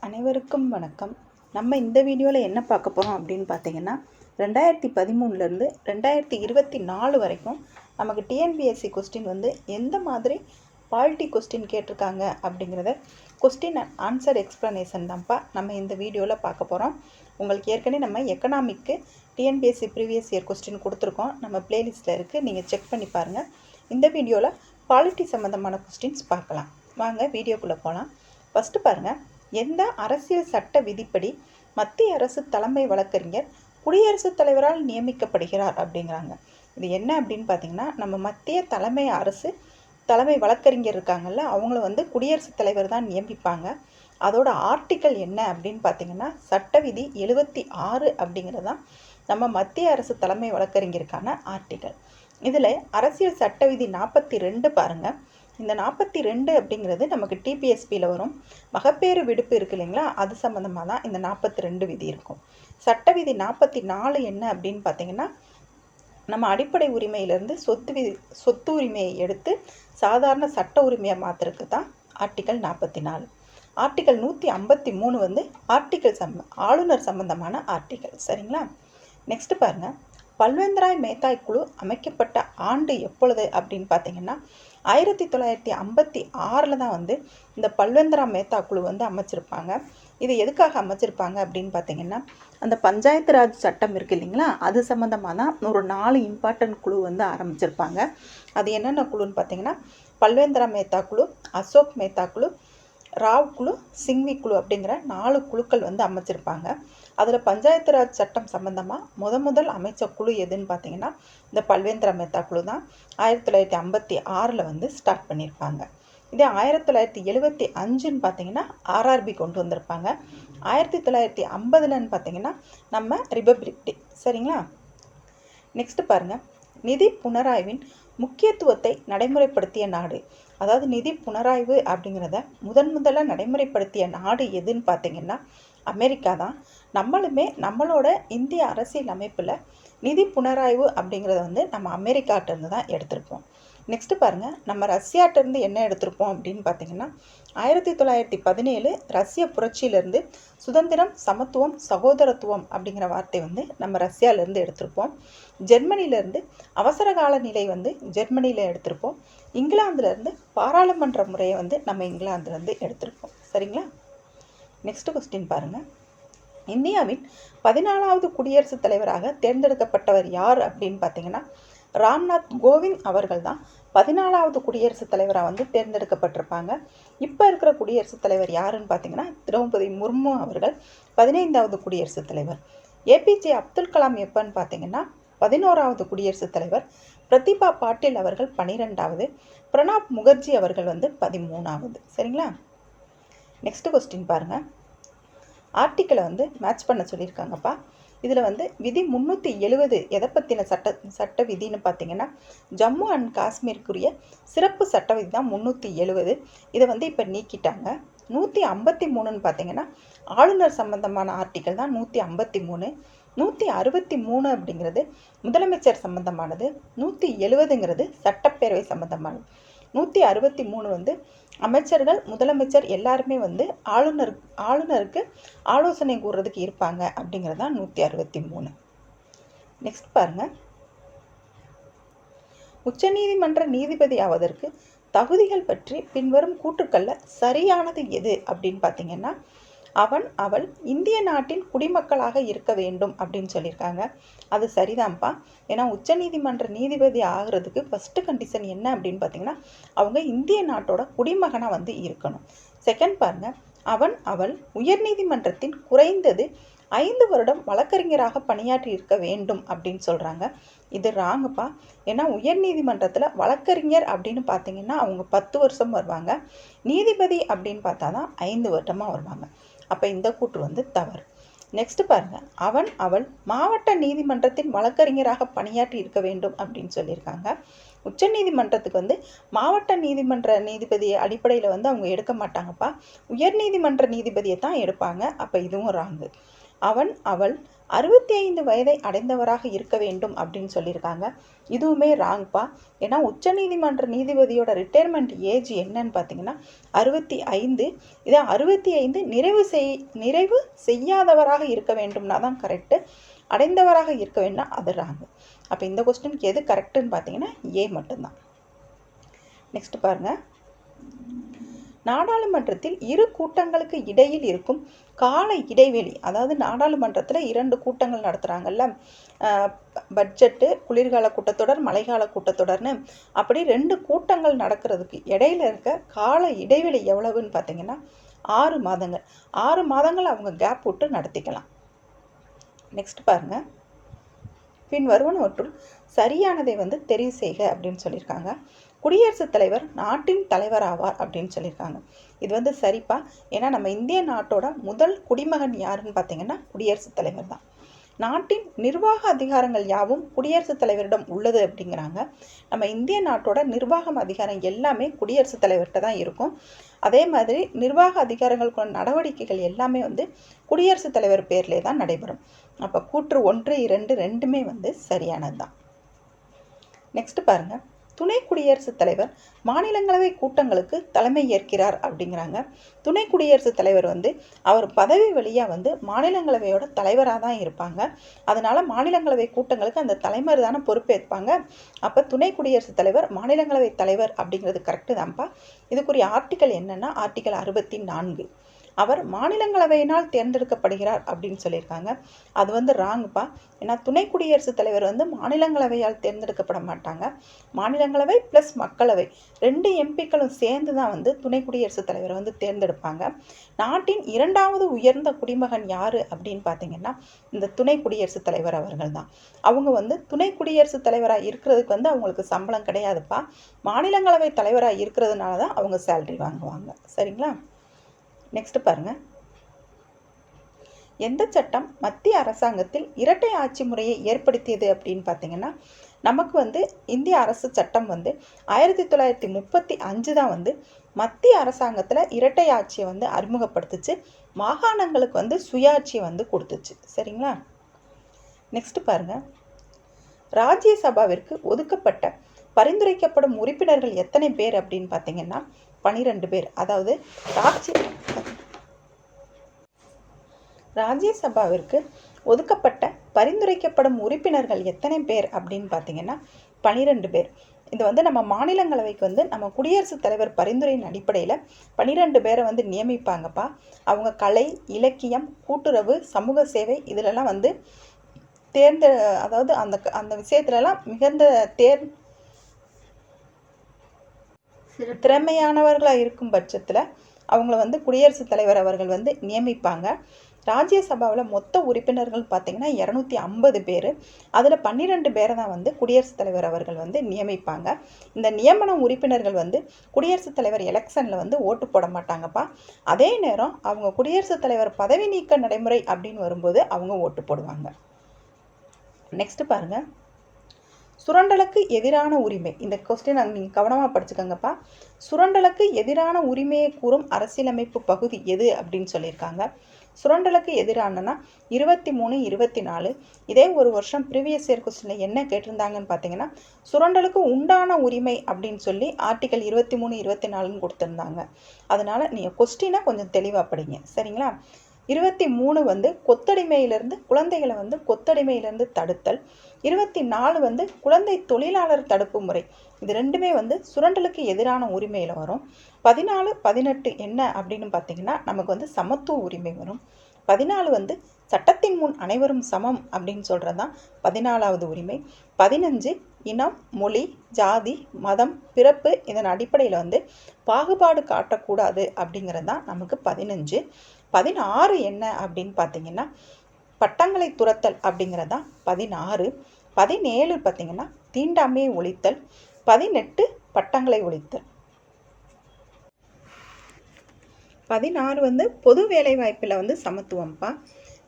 அனைவருக்கும் வணக்கம். நம்ம இந்த வீடியோவில் என்ன பார்க்க போகிறோம் அப்படின்னு பார்த்தீங்கன்னா, 2013லேருந்து 2024 வரைக்கும் நமக்கு டிஎன்பிஎஸ்சி கொஸ்டின் வந்து எந்த மாதிரி பாலிட்டி கொஸ்டின் கேட்டிருக்காங்க அப்படிங்கிறத கொஸ்டின் அண்ட் ஆன்சர் எக்ஸ்ப்ளனேஷன் தான்ப்பா நம்ம இந்த வீடியோவில் பார்க்க போகிறோம். உங்களுக்கு ஏற்கனவே நம்ம economic TNPSC previous year question கொடுத்துருக்கோம். நம்ம பிளேலிஸ்ட்டில் இருக்குது, நீங்கள் செக் பண்ணி பாருங்கள். இந்த வீடியோவில் பாலிட்டி சம்மந்தமான கொஸ்டின்ஸ் பார்க்கலாம். வாங்க வீடியோக்குள்ளே போகலாம். ஃபஸ்ட்டு பாருங்கள், எந்த அரசியல் சட்ட விதிப்படி மத்திய அரசு தலைமை வழக்கறிஞர் குடியரசுத் தலைவரால் நியமிக்கப்படுகிறார் அப்படிங்கிறாங்க. இது என்ன அப்படின்னு பார்த்தீங்கன்னா, நம்ம மத்திய தலைமை வழக்கறிஞர் இருக்காங்கல்ல, அவங்கள வந்து குடியரசுத் தலைவர் தான் நியமிப்பாங்க. அதோட ஆர்டிக்கல் என்ன அப்படின்னு பார்த்தீங்கன்னா, சட்ட விதி 76 அப்படிங்கிறது தான் நம்ம மத்திய அரசு தலைமை வழக்கறிஞருக்கான ஆர்டிக்கல். இதில் அரசியல் சட்ட விதி 42 பாருங்கள். இந்த 42 அப்படிங்கிறது நமக்கு டிபிஎஸ்பியில் வரும். மகப்பேறு விடுப்பு இருக்குது இல்லைங்களா, அது சம்மந்தமாக தான் இந்த 42 விதி இருக்கும். சட்ட விதி 44 என்ன அப்படின்னு பார்த்தீங்கன்னா, நம்ம அடிப்படை உரிமையிலேருந்து சொத்து உரிமையை எடுத்து சாதாரண சட்ட உரிமையை மாற்றுறதுக்கு தான் ஆர்டிக்கல் 44. ஆர்டிக்கல் 153 வந்து ஆளுநர் சம்பந்தமான ஆர்டிக்கல். சரிங்களா? நெக்ஸ்ட் பாருங்கள், பல்வேந்திராய் மேத்தாய் குழு அமைக்கப்பட்ட ஆண்டு எப்பொழுது அப்படின்னு பார்த்தீங்கன்னா, 1956 தான் வந்து இந்த பல்வேந்திரா மேத்தா குழு வந்து அமைச்சிருப்பாங்க. இது எதுக்காக அமைச்சிருப்பாங்க அப்படின்னு பார்த்தீங்கன்னா, அந்த பஞ்சாயத்து ராஜ் சட்டம் இருக்குது இல்லைங்களா, அது சம்மந்தமாக தான் ஒரு 4 இம்பார்ட்டன்ட் குழு வந்து ஆரம்பிச்சிருப்பாங்க. அது என்னென்ன குழுன்னு பார்த்தீங்கன்னா, பல்வேந்திரா மேத்தா குழு, அசோக் மேத்தா குழு, ராவ் குழு, சிங்வி குழு அப்படிங்கிற 4 குழுக்கள் வந்து அமைச்சிருப்பாங்க. அதில் பஞ்சாயத்து ராஜ் சட்டம் சம்மந்தமாக முதல் அமைச்ச குழு எதுன்னு பார்த்தீங்கன்னா, இந்த பல்வேந்திரா மேத்தா குழு தான் 1956 வந்து ஸ்டார்ட் பண்ணியிருப்பாங்க. இதே 1975ன்னு பார்த்தீங்கன்னா ஆர்ஆர்பி கொண்டு வந்திருப்பாங்க. 1950ன்னு பார்த்தீங்கன்னா நம்ம ரிபப்ளிக் டே. சரிங்களா? நெக்ஸ்ட் பாருங்கள், நிதி புனராய்வின் முக்கியத்துவத்தை நடைமுறைப்படுத்திய நாடு. அதாவது நிதி புனராய்வு அப்படிங்கிறத முதல்ல நடைமுறைப்படுத்திய நாடு எதுன்னு பார்த்தீங்கன்னா அமெரிக்கா தான். நம்மளோட இந்திய அரசியல் அமைப்பில் நிதி புனராய்வு அப்படிங்கிறத வந்து நம்ம அமெரிக்காட்டிருந்து தான் எடுத்திருப்போம். நெக்ஸ்ட்டு பாருங்கள், நம்ம ரஷ்யாட்டிருந்து என்ன எடுத்திருப்போம் அப்படின்னு பார்த்தீங்கன்னா, 1917 ரஷ்ய புரட்சியிலேருந்து சுதந்திரம், சமத்துவம், சகோதரத்துவம் அப்படிங்கிற வார்த்தை வந்து நம்ம ரஷ்யாவிலேருந்து எடுத்திருப்போம். ஜெர்மனியிலேருந்து அவசர கால நிலை வந்து ஜெர்மனியில் எடுத்திருப்போம். இங்கிலாந்துலேருந்து பாராளுமன்ற முறையை வந்து நம்ம இங்கிலாந்துலேருந்து எடுத்திருப்போம். சரிங்களா? நெக்ஸ்ட் கொஸ்டின் பாருங்கள், இந்தியாவின் 14வது குடியரசுத் தலைவராக தேர்ந்தெடுக்கப்பட்டவர் யார் அப்படின்னு பார்த்தீங்கன்னா, ராம்நாத் கோவிந்த் அவர்கள் தான் 14வது குடியரசுத் தலைவராக வந்து தேர்ந்தெடுக்கப்பட்டிருப்பாங்க. இப்போ இருக்கிற குடியரசுத் தலைவர் யாருன்னு பார்த்தீங்கன்னா, திரௌபதி முர்மு அவர்கள் 15வது குடியரசுத் தலைவர். ஏபிஜே அப்துல் கலாம் எப்போன்னு பார்த்தீங்கன்னா 11வது குடியரசுத் தலைவர். பிரதிபா பாட்டீல் அவர்கள் 12வது. பிரணாப் முகர்ஜி அவர்கள் வந்து 13வது. சரிங்களா? நெக்ஸ்ட் கொஸ்டின் பாருங்கள், ஆர்டிக்கலை வந்து மேட்ச் பண்ண சொல்லியிருக்காங்கப்பா. இதில் வந்து விதி 370 எதை பற்றின சட்ட விதின்னு பார்த்தீங்கன்னா, ஜம்மு அண்ட் காஷ்மீருக்குரிய சிறப்பு சட்ட விதி தான் 370. இதை வந்து இப்போ நீக்கிட்டாங்க. 153ன்னு பார்த்தீங்கன்னா ஆளுநர் சம்பந்தமான ஆர்டிக்கல் தான் 153. 163 அப்படிங்கிறது முதலமைச்சர் சம்பந்தமானது. 170ங்கிறது சட்டப்பேரவை சம்பந்தமானது. 163 வந்து அமைச்சர்கள், முதலமைச்சர் எல்லாருமே வந்து ஆளுநருக்கு ஆலோசனை கூறுறதுக்கு இருப்பாங்க அப்படிங்கிறது தான் 163. நெக்ஸ்ட் பாருங்கள், உச்சநீதிமன்ற நீதிபதி ஆவதற்கு தகுதிகள் பற்றி பின்வரும் கூற்றுக்களில் சரியானது எது அப்படின்னு பார்த்தீங்கன்னா, அவள் இந்திய நாட்டின் குடிமக்களாக இருக்க வேண்டும் அப்படின்னு சொல்லியிருக்காங்க. அது சரிதான்ப்பா. ஏன்னா உச்சநீதிமன்ற நீதிபதி ஆகிறதுக்கு ஃபஸ்ட்டு கண்டிஷன் என்ன அப்படின்னு பார்த்தீங்கன்னா, அவங்க இந்திய நாட்டோட குடிமகனாக வந்து இருக்கணும். செகண்ட் பாருங்கள், அவள் உயர்நீதிமன்றத்தின் குறைந்தது 5 வருடம் வழக்கறிஞராக பணியாற்றி இருக்க வேண்டும் அப்படின்னு சொல்கிறாங்க. இது ராங்குப்பா. ஏன்னா உயர்நீதிமன்றத்தில் வழக்கறிஞர் அப்படின்னு பார்த்தீங்கன்னா அவங்க 10 வருஷம் வருவாங்க. நீதிபதி அப்படின்னு பார்த்தா தான் 5 வருடமாக வருவாங்க. அப்போ இந்த கூற்று வந்து தவறு. நெக்ஸ்ட் பாருங்கள், அவள் மாவட்ட நீதிமன்றத்தின் வழக்கறிஞராக பணியாற்றி இருக்க வேண்டும் அப்படின்னு சொல்லியிருக்காங்க. உச்ச நீதிமன்றத்துக்கு வந்து மாவட்ட நீதிமன்ற நீதிபதி அடிப்படையில் வந்து அவங்க எடுக்க மாட்டாங்கப்பா. உயர்நீதிமன்ற நீதிபதியை தான் எடுப்பாங்க. அப்போ இதுவும் ராங்கு. அவன் அவள் 65 வயதை அடைந்தவராக இருக்க வேண்டும் அப்படின்னு சொல்லியிருக்காங்க. இதுவுமே ராங்ப்பா. ஏன்னா உச்சநீதிமன்ற நீதிபதியோட ரிட்டையர்மெண்ட் ஏஜ் என்னன்னு பார்த்தீங்கன்னா 65. இதை 65 நிறைவு செய்யாதவராக இருக்க வேண்டும்னா தான் கரெக்டு. அடைந்தவராக இருக்க வேண்டாம், அது ராங்கு. அப்போ இந்த கொஸ்டினுக்கு எது கரெக்டுன்னு பார்த்தீங்கன்னா ஏ மட்டும்தான். நெக்ஸ்ட் பாருங்க, நாடாளுமன்றத்தில் இரு கூட்டங்களுக்கு இடையில் இருக்கும் கால இடைவெளி, அதாவது நாடாளுமன்றத்தில் 2 கூட்டங்கள் நடத்துகிறாங்கல்ல, பட்ஜெட்டு, குளிர்கால கூட்டத்தொடர், மழைக்கால கூட்டத்தொடர்னு, அப்படி 2 கூட்டங்கள் நடக்கிறதுக்கு இடையில இருக்க கால இடைவெளி எவ்வளவுன்னு பார்த்தீங்கன்னா 6 மாதங்கள். 6 மாதங்கள் அவங்க கேப் விட்டு நடத்திக்கலாம். நெக்ஸ்ட் பாருங்க, பின் வருவனவற்றுள் சரியானதை தெரிவு செய்க அப்படின்னு சொல்லியிருக்காங்க. குடியரசுத் தலைவர் நாட்டின் தலைவர் ஆவார் அப்படின்னு சொல்லியிருக்காங்க. இது சரிப்பா. ஏன்னா நம்ம இந்திய நாட்டோட முதல் குடிமகன் யாருன்னு பார்த்தீங்கன்னா குடியரசுத் தலைவர் தான். நாட்டின் நிர்வாக அதிகாரங்கள் யாவும் குடியரசுத் தலைவரிடம் உள்ளது அப்படிங்கிறாங்க. நம்ம இந்திய நாட்டோட நிர்வாகம் அதிகாரம் எல்லாமே குடியரசுத் தலைவர்கிட்ட தான் இருக்கும். அதே மாதிரி நிர்வாக அதிகாரங்கள் கொண்ட நடவடிக்கைகள் எல்லாமே குடியரசுத் தலைவர் பேர்லே தான் நடைபெறும். அப்போ கூற்று 1, 2 ரெண்டுமே சரியானது தான். நெக்ஸ்ட் பாருங்க, துணை குடியரசுத் தலைவர் மாநிலங்களவை கூட்டங்களுக்கு தலைமை ஏற்கிறார் அப்படிங்கிறாங்க. துணை குடியரசுத் தலைவர் அவர் பதவி வழியாக மாநிலங்களவையோட தலைவராக தான் இருப்பாங்க. அதனால மாநிலங்களவை கூட்டங்களுக்கு அந்த தலைவர் தானே பொறுப்பேற்பாங்க. அப்போ துணை குடியரசுத் தலைவர் மாநிலங்களவை தலைவர் அப்படிங்கிறது கரெக்டு தான்ப்பா. இதுக்குரிய ஆர்டிக்கல் என்னன்னா ஆர்டிக்கல் 64. அவர் மாநிலங்களவையினால் தேர்ந்தெடுக்கப்படுகிறார் அப்படின்னு சொல்லியிருக்காங்க. அது ராங்குப்பா. ஏன்னா துணை குடியரசுத் தலைவர் மாநிலங்களவையால் தேர்ந்தெடுக்கப்பட மாட்டாங்க. மாநிலங்களவை ப்ளஸ் மக்களவை 2 எம்பிக்களும் சேர்ந்து தான் துணை குடியரசுத் தலைவரை தேர்ந்தெடுப்பாங்க. நாட்டின் 2வது உயர்ந்த குடிமகன் யாரு அப்படின்னு பார்த்தீங்கன்னா இந்த துணை குடியரசுத் தலைவர் அவர்கள் தான். அவங்க துணை குடியரசுத் தலைவராக இருக்கிறதுக்கு அவங்களுக்கு சம்பளம் கிடையாதுப்பா. மாநிலங்களவை தலைவராக இருக்கிறதுனால தான் அவங்க சேலரி வாங்குவாங்க. சரிங்களா? நெக்ஸ்ட் பாருங்க, எந்த சட்டம் மத்திய அரசாங்கத்தில் இரட்டை ஆட்சி முறையை ஏற்படுத்தியது அப்படின்னு பார்த்தீங்கன்னா நமக்கு இந்திய அரசு சட்டம் 1935 தான் மத்திய அரசாங்கத்தில் இரட்டை ஆட்சியை அறிமுகப்படுத்துச்சு. மாகாணங்களுக்கு சுயாட்சியை கொடுத்துச்சு. சரிங்களா? நெக்ஸ்ட் பாருங்க, ராஜ்யசபாவிற்கு ஒதுக்கப்பட்ட பரிந்துரைக்கப்படும் உறுப்பினர்கள் எத்தனை பேர் அப்படின்னு பார்த்தீங்கன்னா 12 பேர். அதாவது ராஜ்யசபாவிற்கு ஒதுக்கப்பட்ட பரிந்துரைக்கப்படும் உறுப்பினர்கள் எத்தனை பேர் அப்படின்னு பார்த்தீங்கன்னா 12 பேர். இது நம்ம மாநிலங்களவைக்கு நம்ம குடியரசுத் தலைவர் பரிந்துரையின் அடிப்படையில் 12 பேரை நியமிப்பாங்கப்பா. அவங்க கலை, இலக்கியம், கூட்டுறவு, சமூக சேவை இதிலெல்லாம் அதாவது அந்த விஷயத்துலலாம் மிகுந்த திறமையானவர்களாக இருக்கும் பட்சத்தில் அவங்கள குடியரசுத் தலைவர் அவர்கள் நியமிப்பாங்க. ராஜ்யசபாவில் மொத்த உறுப்பினர்கள் பார்த்தீங்கன்னா 250 பேர். அதில் 12 பேரை தான் குடியரசுத் தலைவர் அவர்கள் நியமிப்பாங்க. இந்த நியமன உறுப்பினர்கள் குடியரசுத் தலைவர் எலெக்ஷனில் ஓட்டு போட மாட்டாங்கப்பா. அதே நேரம் அவங்க குடியரசுத் தலைவர் பதவி நீக்க நடைமுறை அப்படின்னு வரும்போது அவங்க ஓட்டு போடுவாங்க. நெக்ஸ்ட் பாருங்க, சுரண்டலுக்கு எதிரான உரிமை. இந்த கொஸ்டின் நீங்கள் கவனமாக படிச்சுக்கோங்கப்பா. சுரண்டலுக்கு எதிரான உரிமையை கூறும் அரசியலமைப்பு பகுதி எது அப்படின்னு சொல்லியிருக்காங்க. சுரண்டலுக்கு எதிரானனா 23, 24. இதே ஒரு வருஷம் ப்ரீவியஸ் இயர் கொஸ்டினில் என்ன கேட்டிருந்தாங்கன்னு பார்த்தீங்கன்னா சுரண்டலுக்கு உண்டான உரிமை அப்படின்னு சொல்லி ஆர்டிக்கல் 23, 24ன்னு கொடுத்துருந்தாங்க. அதனால் நீங்கள் கொஸ்டினை கொஞ்சம் தெளிவாக படிங்க. சரிங்களா? 23 கொத்தடிமையிலிருந்து குழந்தைகளை கொத்தடிமையிலிருந்து தடுத்தல். 24 குழந்தை தொழிலாளர் தடுப்பு முறை. இது ரெண்டுமே சுரண்டலுக்கு எதிரான உரிமையில் வரும். 14, 18 என்ன அப்படின்னு பார்த்தீங்கன்னா நமக்கு சமத்துவ உரிமை வரும். 14 சட்டத்தின் முன் அனைவரும் சமம் அப்படின்னு சொல்கிறது தான் 14வது உரிமை. 15 இனம், மொழி, ஜாதி, மதம், பிறப்பு இதன் அடிப்படையில் பாகுபாடு காட்டக்கூடாது அப்படிங்கிறது தான் நமக்கு 15. 16 என்ன அப்படின்னு பார்த்தீங்கன்னா பட்டங்களை துரத்தல் அப்படிங்கிறது தான் 16. 17 பார்த்தீங்கன்னா தீண்டாமையை ஒழித்தல். 18 பட்டங்களை ஒழித்தல். 16 பொது வேலைவாய்ப்பில் சமத்துவம்ப்பா.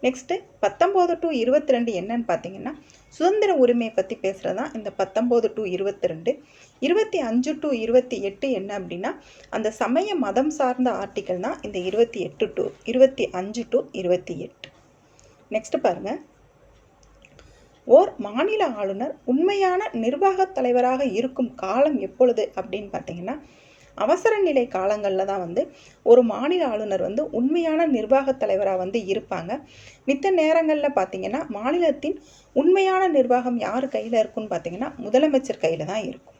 நெக்ஸ்ட்டு 19 to 22 என்னன்னு பார்த்தீங்கன்னா சுதந்திர உரிமையை பற்றி பேசுகிறது தான் இந்த 19 to 22. 25 to 28 என்ன அப்படின்னா அந்த சமய மதம் சார்ந்த ஆர்டிக்கல் தான் இந்த 25 to 28. நெக்ஸ்ட் பாருங்க, ஓர் மாநில ஆளுநர் உண்மையான நிர்வாக தலைவராக இருக்கும் காலம் எப்பொழுது அப்படின்னு பார்த்தீங்கன்னா, அவசர நிலை காலங்களில் தான் வந்து ஒரு மாநில ஆளுநர் வந்து உண்மையான நிர்வாக தலைவராக வந்து இருப்பாங்க. மித்த நேரங்களில் பார்த்தீங்கன்னா மாநிலத்தின் உண்மையான நிர்வாகம் யார் கையில் இருக்குன்னு பார்த்தீங்கன்னா முதலமைச்சர் கையில் தான் இருக்கும்.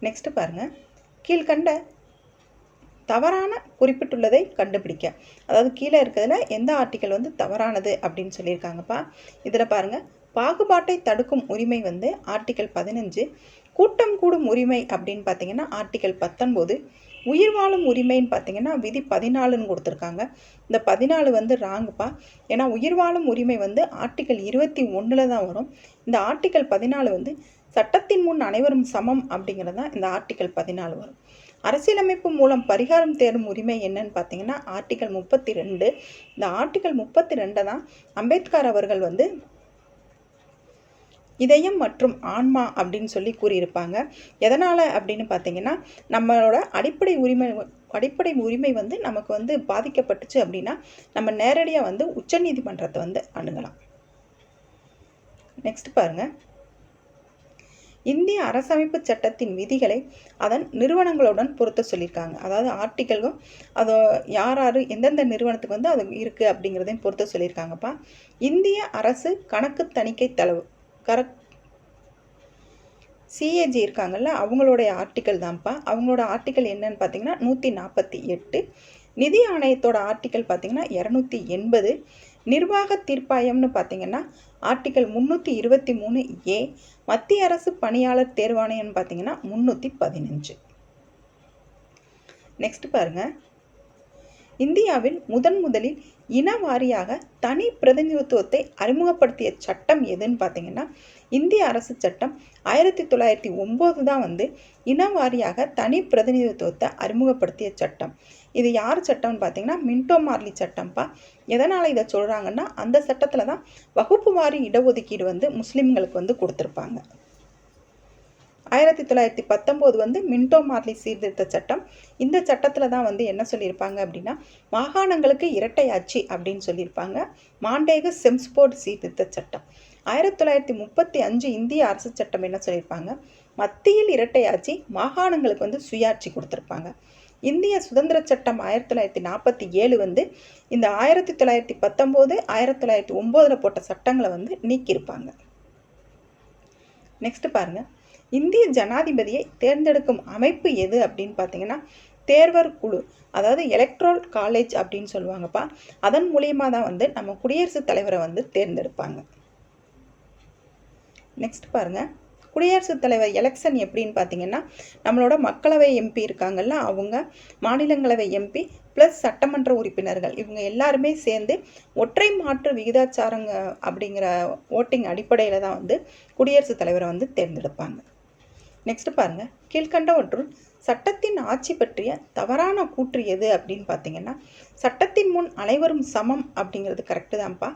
நெக்ஸ்ட் பாருங்க, கீழ்கண்ட தவறான குறிப்பிட்டுள்ளதை கண்டுபிடிக்க. அதாவது கீழே இருக்கிறதுல எந்த ஆர்டிக்கல் வந்து தவறானது அப்படின்னு சொல்லியிருக்காங்கப்பா. இதில் பாருங்க, பாகுபாட்டை தடுக்கும் உரிமை வந்து ஆர்டிக்கல் 15, கூட்டம் கூடும் உரிமை அப்படின்னு பார்த்தீங்கன்னா ஆர்டிக்கல் 19, உயிர் வாழும் உரிமைன்னு பார்த்தீங்கன்னா விதி 14ன்னு கொடுத்துருக்காங்க. இந்த 14 வந்து ராங்குப்பா. ஏன்னா உயிர் வாழும் உரிமை வந்து ஆர்டிக்கல் 21 தான் வரும். இந்த ஆர்டிக்கல் 14 வந்து சட்டத்தின் முன் அனைவரும் சமம் அப்படிங்கிறது தான் இந்த ஆர்டிக்கல் 14 வரும். அரசியலமைப்பு மூலம் பரிகாரம் தேடும் உரிமை என்னன்னு பார்த்தீங்கன்னா ஆர்டிக்கல் 32. இந்த ஆர்டிக்கல் 32 தான் அம்பேத்கர் அவர்கள் வந்து இதயம் மற்றும் ஆன்மா அப்படின்னு சொல்லி கூறியிருப்பாங்க. எதனால் அப்படின்னு பார்த்தீங்கன்னா, நம்மளோட அடிப்படை உரிமை வந்து நமக்கு வந்து பாதிக்கப்பட்டுச்சு அப்படின்னா நம்ம நேரடியாக வந்து உச்சநீதிமன்றத்தை வந்து அணுகலாம். நெக்ஸ்ட் பாருங்க, இந்திய அரசமைப்பு சட்டத்தின் விதிகளை அதன் நிறுவனங்களுடன் பொருத்த சொல்லியிருக்காங்க. அதாவது ஆர்டிக்கலும் அதை யார் எந்தெந்த நிறுவனத்துக்கு வந்து அது இருக்குது அப்படிங்கிறதையும் பொருத்த சொல்லியிருக்காங்கப்பா. இந்திய அரசு கணக்கு தணிக்கை சிஏஜி இருக்காங்கல்ல, அவங்களுடைய ஆர்டிக்கல் தான்ப்பா. அவங்களோட ஆர்டிக்கல் என்னன்னு பார்த்தீங்கன்னா 148. நிதி ஆணையத்தோட ஆர்டிக்கல் பார்த்தீங்கன்னா 280. நிர்வாக தீர்ப்பாயம்னு பார்த்தீங்கன்னா ஆர்டிக்கல் 323A. மத்திய அரசு பணியாளர் தேர்வாணையம்னு பார்த்தீங்கன்னா 315. நெக்ஸ்ட் பாருங்க, இந்தியாவில் முதலில் இன வாரியாக தனி பிரதிநிதித்துவத்தை அறிமுகப்படுத்திய சட்டம் எதுன்னு பார்த்தீங்கன்னா இந்திய அரசு சட்டம் 1909 தான் வந்து இன வாரியாக தனி பிரதிநிதித்துவத்தை அறிமுகப்படுத்திய சட்டம். இது யார் சட்டம்னு பார்த்தீங்கன்னா மின்டோ மார்லி சட்டம்ப்பா. எதனால் இதை சொல்கிறாங்கன்னா அந்த சட்டத்தில் தான் வகுப்பு வாரி இடஒதுக்கீடு வந்து முஸ்லீம்களுக்கு வந்து கொடுத்துருப்பாங்க. 1919 வந்து மின்டோ மார்லி சீர்திருத்த சட்டம். இந்த சட்டத்தில் தான் வந்து என்ன சொல்லியிருப்பாங்க அப்படின்னா மாகாணங்களுக்கு இரட்டை ஆட்சி அப்படின்னு சொல்லியிருப்பாங்க. மாண்டேகு செம்ஸ்போர்ட் சீர்திருத்த சட்டம். 1935 இந்திய அரசு சட்டம் என்ன சொல்லியிருப்பாங்க, மத்தியில் இரட்டை ஆட்சி, மாகாணங்களுக்கு வந்து சுயாட்சி கொடுத்துருப்பாங்க. இந்திய சுதந்திர சட்டம் 1947 வந்து இந்த 1919 1909 போட்ட சட்டங்களை வந்து நீக்கியிருப்பாங்க. நெக்ஸ்ட் பாருங்க, இந்திய ஜனாதிபதியை தேர்ந்தெடுக்கும் அமைப்பு எது அப்படின்னு பார்த்தீங்கன்னா தேர்வர் குழு, அதாவது எலக்ட்ரல் காலேஜ் அப்படின்னு சொல்லுவாங்கப்பா. அதன் மூலியமாக தான் வந்து நம்ம குடியரசுத் தலைவரை வந்து தேர்ந்தெடுப்பாங்க. நெக்ஸ்ட் பாருங்க, குடியரசுத் தலைவர் எலெக்ஷன் எப்படின்னு பார்த்தீங்கன்னா நம்மளோட மக்களவை எம்பி இருக்காங்கல்ல, அவங்க மாநிலங்களவை எம்பி ப்ளஸ் சட்டமன்ற உறுப்பினர்கள் இவங்க எல்லாருமே சேர்ந்து ஒற்றை மாற்று விகிதாச்சாரங்க அப்படிங்கிற ஓட்டிங் அடிப்படையில் தான் வந்து குடியரசுத் தலைவரை வந்து தேர்ந்தெடுப்பாங்க. நெக்ஸ்ட் பாருங்க, கீழ்கண்டவற்றுள் சட்டத்தின் ஆட்சி பற்றிய தவறான கூற்று எது அப்படின்னு பார்த்தீங்கன்னா சட்டத்தின் முன் அனைவரும் சமம் அப்படிங்கிறது கரெக்டு தான்ப்பா.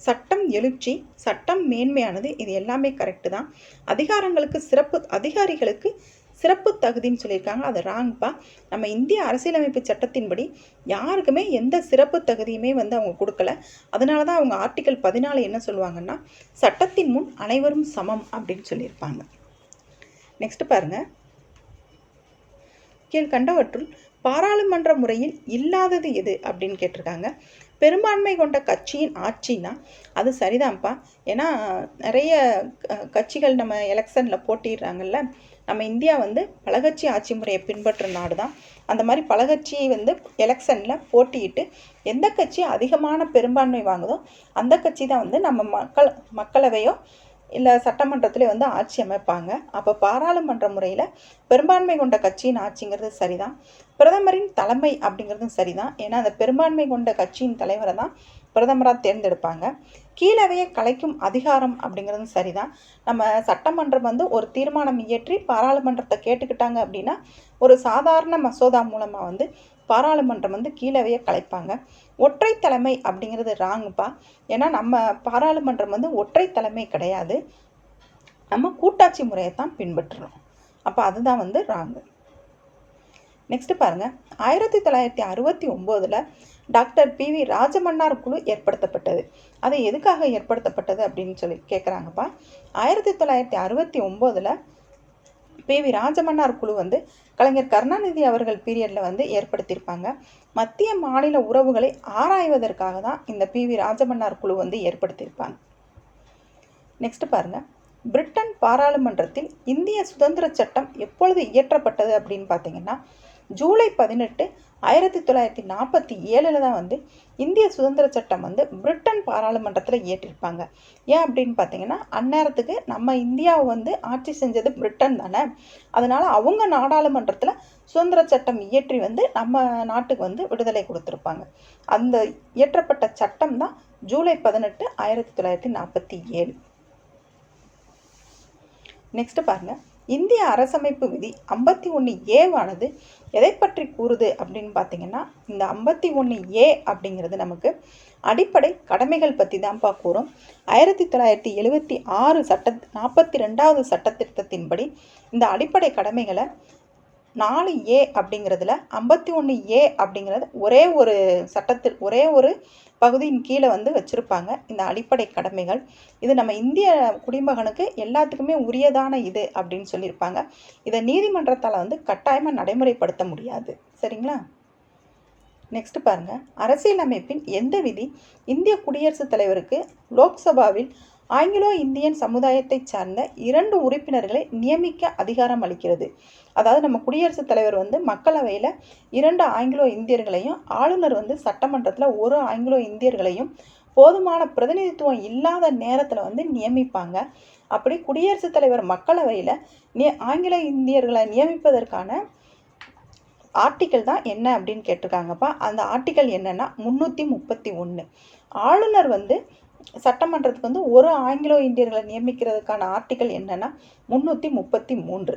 சட்டம் எழுச்சி, சட்டம் மேன்மையானது, இது எல்லாமே கரெக்டு தான். அதிகாரிகளுக்கு சிறப்பு தகுதின்னு சொல்லியிருக்காங்க, அது ராங்ப்பா. நம்ம இந்திய அரசியலமைப்பு சட்டத்தின்படி யாருக்குமே எந்த சிறப்பு தகுதியுமே வந்து அவங்க கொடுக்கல. அதனால தான் அவங்க ஆர்டிக்கல் 14 என்ன சொல்லுவாங்கன்னா சட்டத்தின் முன் அனைவரும் சமம் அப்படின்னு சொல்லியிருப்பாங்க. நெக்ஸ்ட் பாருங்க, கீழ்கண்டவற்றுள் பாராளுமன்ற முறையில் இல்லாதது எது அப்படின்னு கேட்டிருக்காங்க. பெரும்பான்மை கொண்ட கட்சியின் ஆட்சினா அது சரிதான்ப்பா. ஏன்னா நிறைய கட்சிகள் நம்ம எலெக்ஷனில் போட்டிடுறாங்கல்ல. நம்ம இந்தியா வந்து பலகட்சி ஆட்சி முறையை பின்பற்றுற நாடு தான். அந்த மாதிரி பலகட்சியை வந்து எலெக்ஷனில் போட்டியிட்டு எந்த கட்சி அதிகமான பெரும்பான்மை வாங்குதோ அந்த கட்சி தான் வந்து நம்ம மக்களவையோ இல்லை சட்டமன்றத்திலே வந்து ஆட்சி அமைப்பாங்க. அப்போ பாராளுமன்ற முறையில் பெரும்பான்மை கொண்ட கட்சியின் ஆட்சிங்கிறது சரிதான். பிரதமரின் தலைமை அப்படிங்கிறதும் சரிதான். ஏன்னா அந்த பெரும்பான்மை கொண்ட கட்சியின் தலைவரை தான் பிரதமராக தேர்ந்தெடுப்பாங்க. கீழவையை கலைக்கும் அதிகாரம் அப்படிங்கிறதும் சரிதான். நம்ம சட்டமன்றம் வந்து ஒரு தீர்மானம் இயற்றி பாராளுமன்றத்தை கேட்டுக்கிட்டாங்க அப்படின்னா ஒரு சாதாரண மசோதா மூலமாக வந்து பாராளுமன்றம் வந்து கீழவையை கலைப்பாங்க. ஒற்றை தலைமை அப்படிங்கிறது ராங்குப்பா. ஏன்னா நம்ம பாராளுமன்றம் வந்து ஒற்றை தலைமை கிடையாது, நம்ம கூட்டாட்சி முறையை தான் பின்பற்றுறோம். அப்போ அதுதான் வந்து ராங்கு. நெக்ஸ்ட் பாருங்க, 1969 டாக்டர் பி.வி. ராஜமன்னார் குழு ஏற்படுத்தப்பட்டது. அது எதுக்காக ஏற்படுத்தப்பட்டது அப்படின்னு சொல்லி கேட்குறாங்கப்பா. 1969 பி.வி. ராஜமன்னார் குழு வந்து கலைஞர் கருணாநிதி அவர்கள் பீரியடில் வந்து ஏற்படுத்தியிருப்பாங்க. மத்திய மாநில உறவுகளை ஆராய்வதற்காக தான் இந்த பி.வி. ராஜமன்னார் குழு வந்து ஏற்படுத்தியிருப்பாங்க. நெக்ஸ்ட் பாருங்க, பிரிட்டன் பாராளுமன்றத்தில் இந்திய சுதந்திர சட்டம் எப்பொழுது இயற்றப்பட்டது அப்படின்னு பார்த்தீங்கன்னா ஜூலை 18, 1947 தான் வந்து இந்திய சுதந்திர சட்டம் வந்து பிரிட்டன் பாராளுமன்றத்தில் இயற்றிருப்பாங்க. ஏன் அப்படின்னு பார்த்தீங்கன்னா அந்நேரத்துக்கு நம்ம இந்தியாவை வந்து ஆட்சி செஞ்சது பிரிட்டன் தானே. அதனால அவங்க நாடாளுமன்றத்தில் சுதந்திர சட்டம் இயற்றி வந்து நம்ம நாட்டுக்கு வந்து விடுதலை கொடுத்துருப்பாங்க. அந்த இயற்றப்பட்ட சட்டம் தான் ஜூலை 18, 1947. நெக்ஸ்ட் பாருங்க, இந்திய அரசமைப்பு விதி 51A எதை பற்றி கூறுது அப்படின்னு பார்த்தீங்கன்னா இந்த 51A அப்படிங்கிறது நமக்கு அடிப்படை கடமைகள் பற்றி தான்ப்பா கூறும். 1976 42வது சட்ட திருத்தத்தின்படி இந்த அடிப்படை கடமைகளை 4A அப்படிங்கிறதுல 51A அப்படிங்கிறது ஒரே ஒரு பகுதியின் கீழே வந்து வச்சுருப்பாங்க இந்த அடிப்படை கடமைகள். இது நம்ம இந்திய குடிமகனுக்கு எல்லாத்துக்குமே உரியதான இது அப்படின்னு சொல்லியிருப்பாங்க. இதை நீதிமன்றத்தால் வந்து கட்டாயமாக நடைமுறைப்படுத்த முடியாது. சரிங்களா? நெக்ஸ்ட் பாருங்க, அரசியலமைப்பின் எந்த விதி இந்திய குடியரசுத் தலைவருக்கு லோக்சபாவில் ஆங்கிலோ இந்தியன் சமுதாயத்தை சார்ந்த 2 உறுப்பினர்களை நியமிக்க அதிகாரம் அளிக்கிறது? அதாவது நம்ம குடியரசுத் தலைவர் வந்து மக்களவையில் 2 ஆங்கிலோ இந்தியர்களையும், ஆளுநர் வந்து சட்டமன்றத்தில் 1 ஆங்கிலோ இந்தியர்களையும் போதுமான பிரதிநிதித்துவம் இல்லாத நேரத்தில் வந்து நியமிப்பாங்க. அப்படி குடியரசுத் தலைவர் மக்களவையில் ஆங்கிலோ இந்தியர்களை நியமிப்பதற்கான ஆர்டிக்கல் தான் என்ன அப்படின்னு கேட்டிருக்காங்கப்பா. அந்த ஆர்டிக்கல் என்னன்னா 331. ஆளுநர் வந்து சட்டமன்றத்துக்கு வந்து 1 ஆங்கிலோ இந்தியர்களை நியமிக்கிறதுக்கான ஆர்டிக்கல் என்னன்னா 333.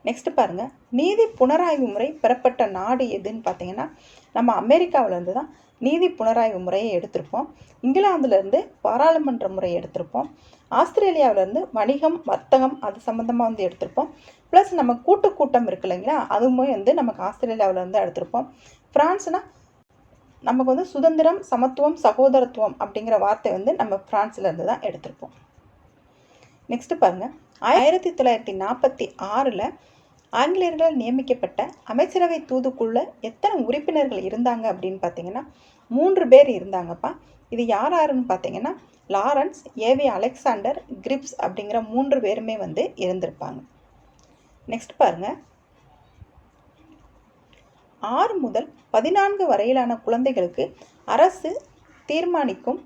நெக்ஸ்ட் பாருங்க, நீதி புனராய்வு முறை பெறப்பட்ட நாடு எதுன்னு பார்த்தீங்கன்னா நம்ம அமெரிக்காவிலேருந்து தான் நீதி புனராய்வு முறையை எடுத்திருப்போம். இங்கிலாந்துலேருந்து பாராளுமன்ற முறையை எடுத்திருப்போம். ஆஸ்திரேலியாவிலேருந்து வணிகம் வர்த்தகம் அது சம்மந்தமாக வந்து எடுத்திருப்போம். ப்ளஸ் நம்ம கூட்டம் இருக்கு இல்லைங்களா, அதுவுமே வந்து நமக்கு ஆஸ்திரேலியாவிலேருந்து எடுத்திருப்போம். ஃப்ரான்ஸ்னால் நமக்கு வந்து சுதந்திரம் சமத்துவம் சகோதரத்துவம் அப்படிங்கிற வார்த்தை வந்து நம்ம பிரான்ஸ்லேருந்து தான் எடுத்திருப்போம். நெக்ஸ்ட் பாருங்க, 1946 ஆங்கிலேயர்களால் நியமிக்கப்பட்ட அமைச்சரவை தூதுக்குள்ள எத்தனை உறுப்பினர்கள் இருந்தாங்க அப்படின்னு பார்த்தீங்கன்னா 3 பேர் இருந்தாங்கப்பா. இது யாருன்னு பார்த்தீங்கன்னா லாரன்ஸ், ஏவி அலெக்சாண்டர், கிரிப்ஸ் அப்படிங்கிற 3 பேருமே வந்து இருந்திருப்பாங்க. நெக்ஸ்ட் பாருங்க, 6 முதல் 14 வரையிலான குழந்தைகளுக்கு அரசு தீர்மானிக்கும்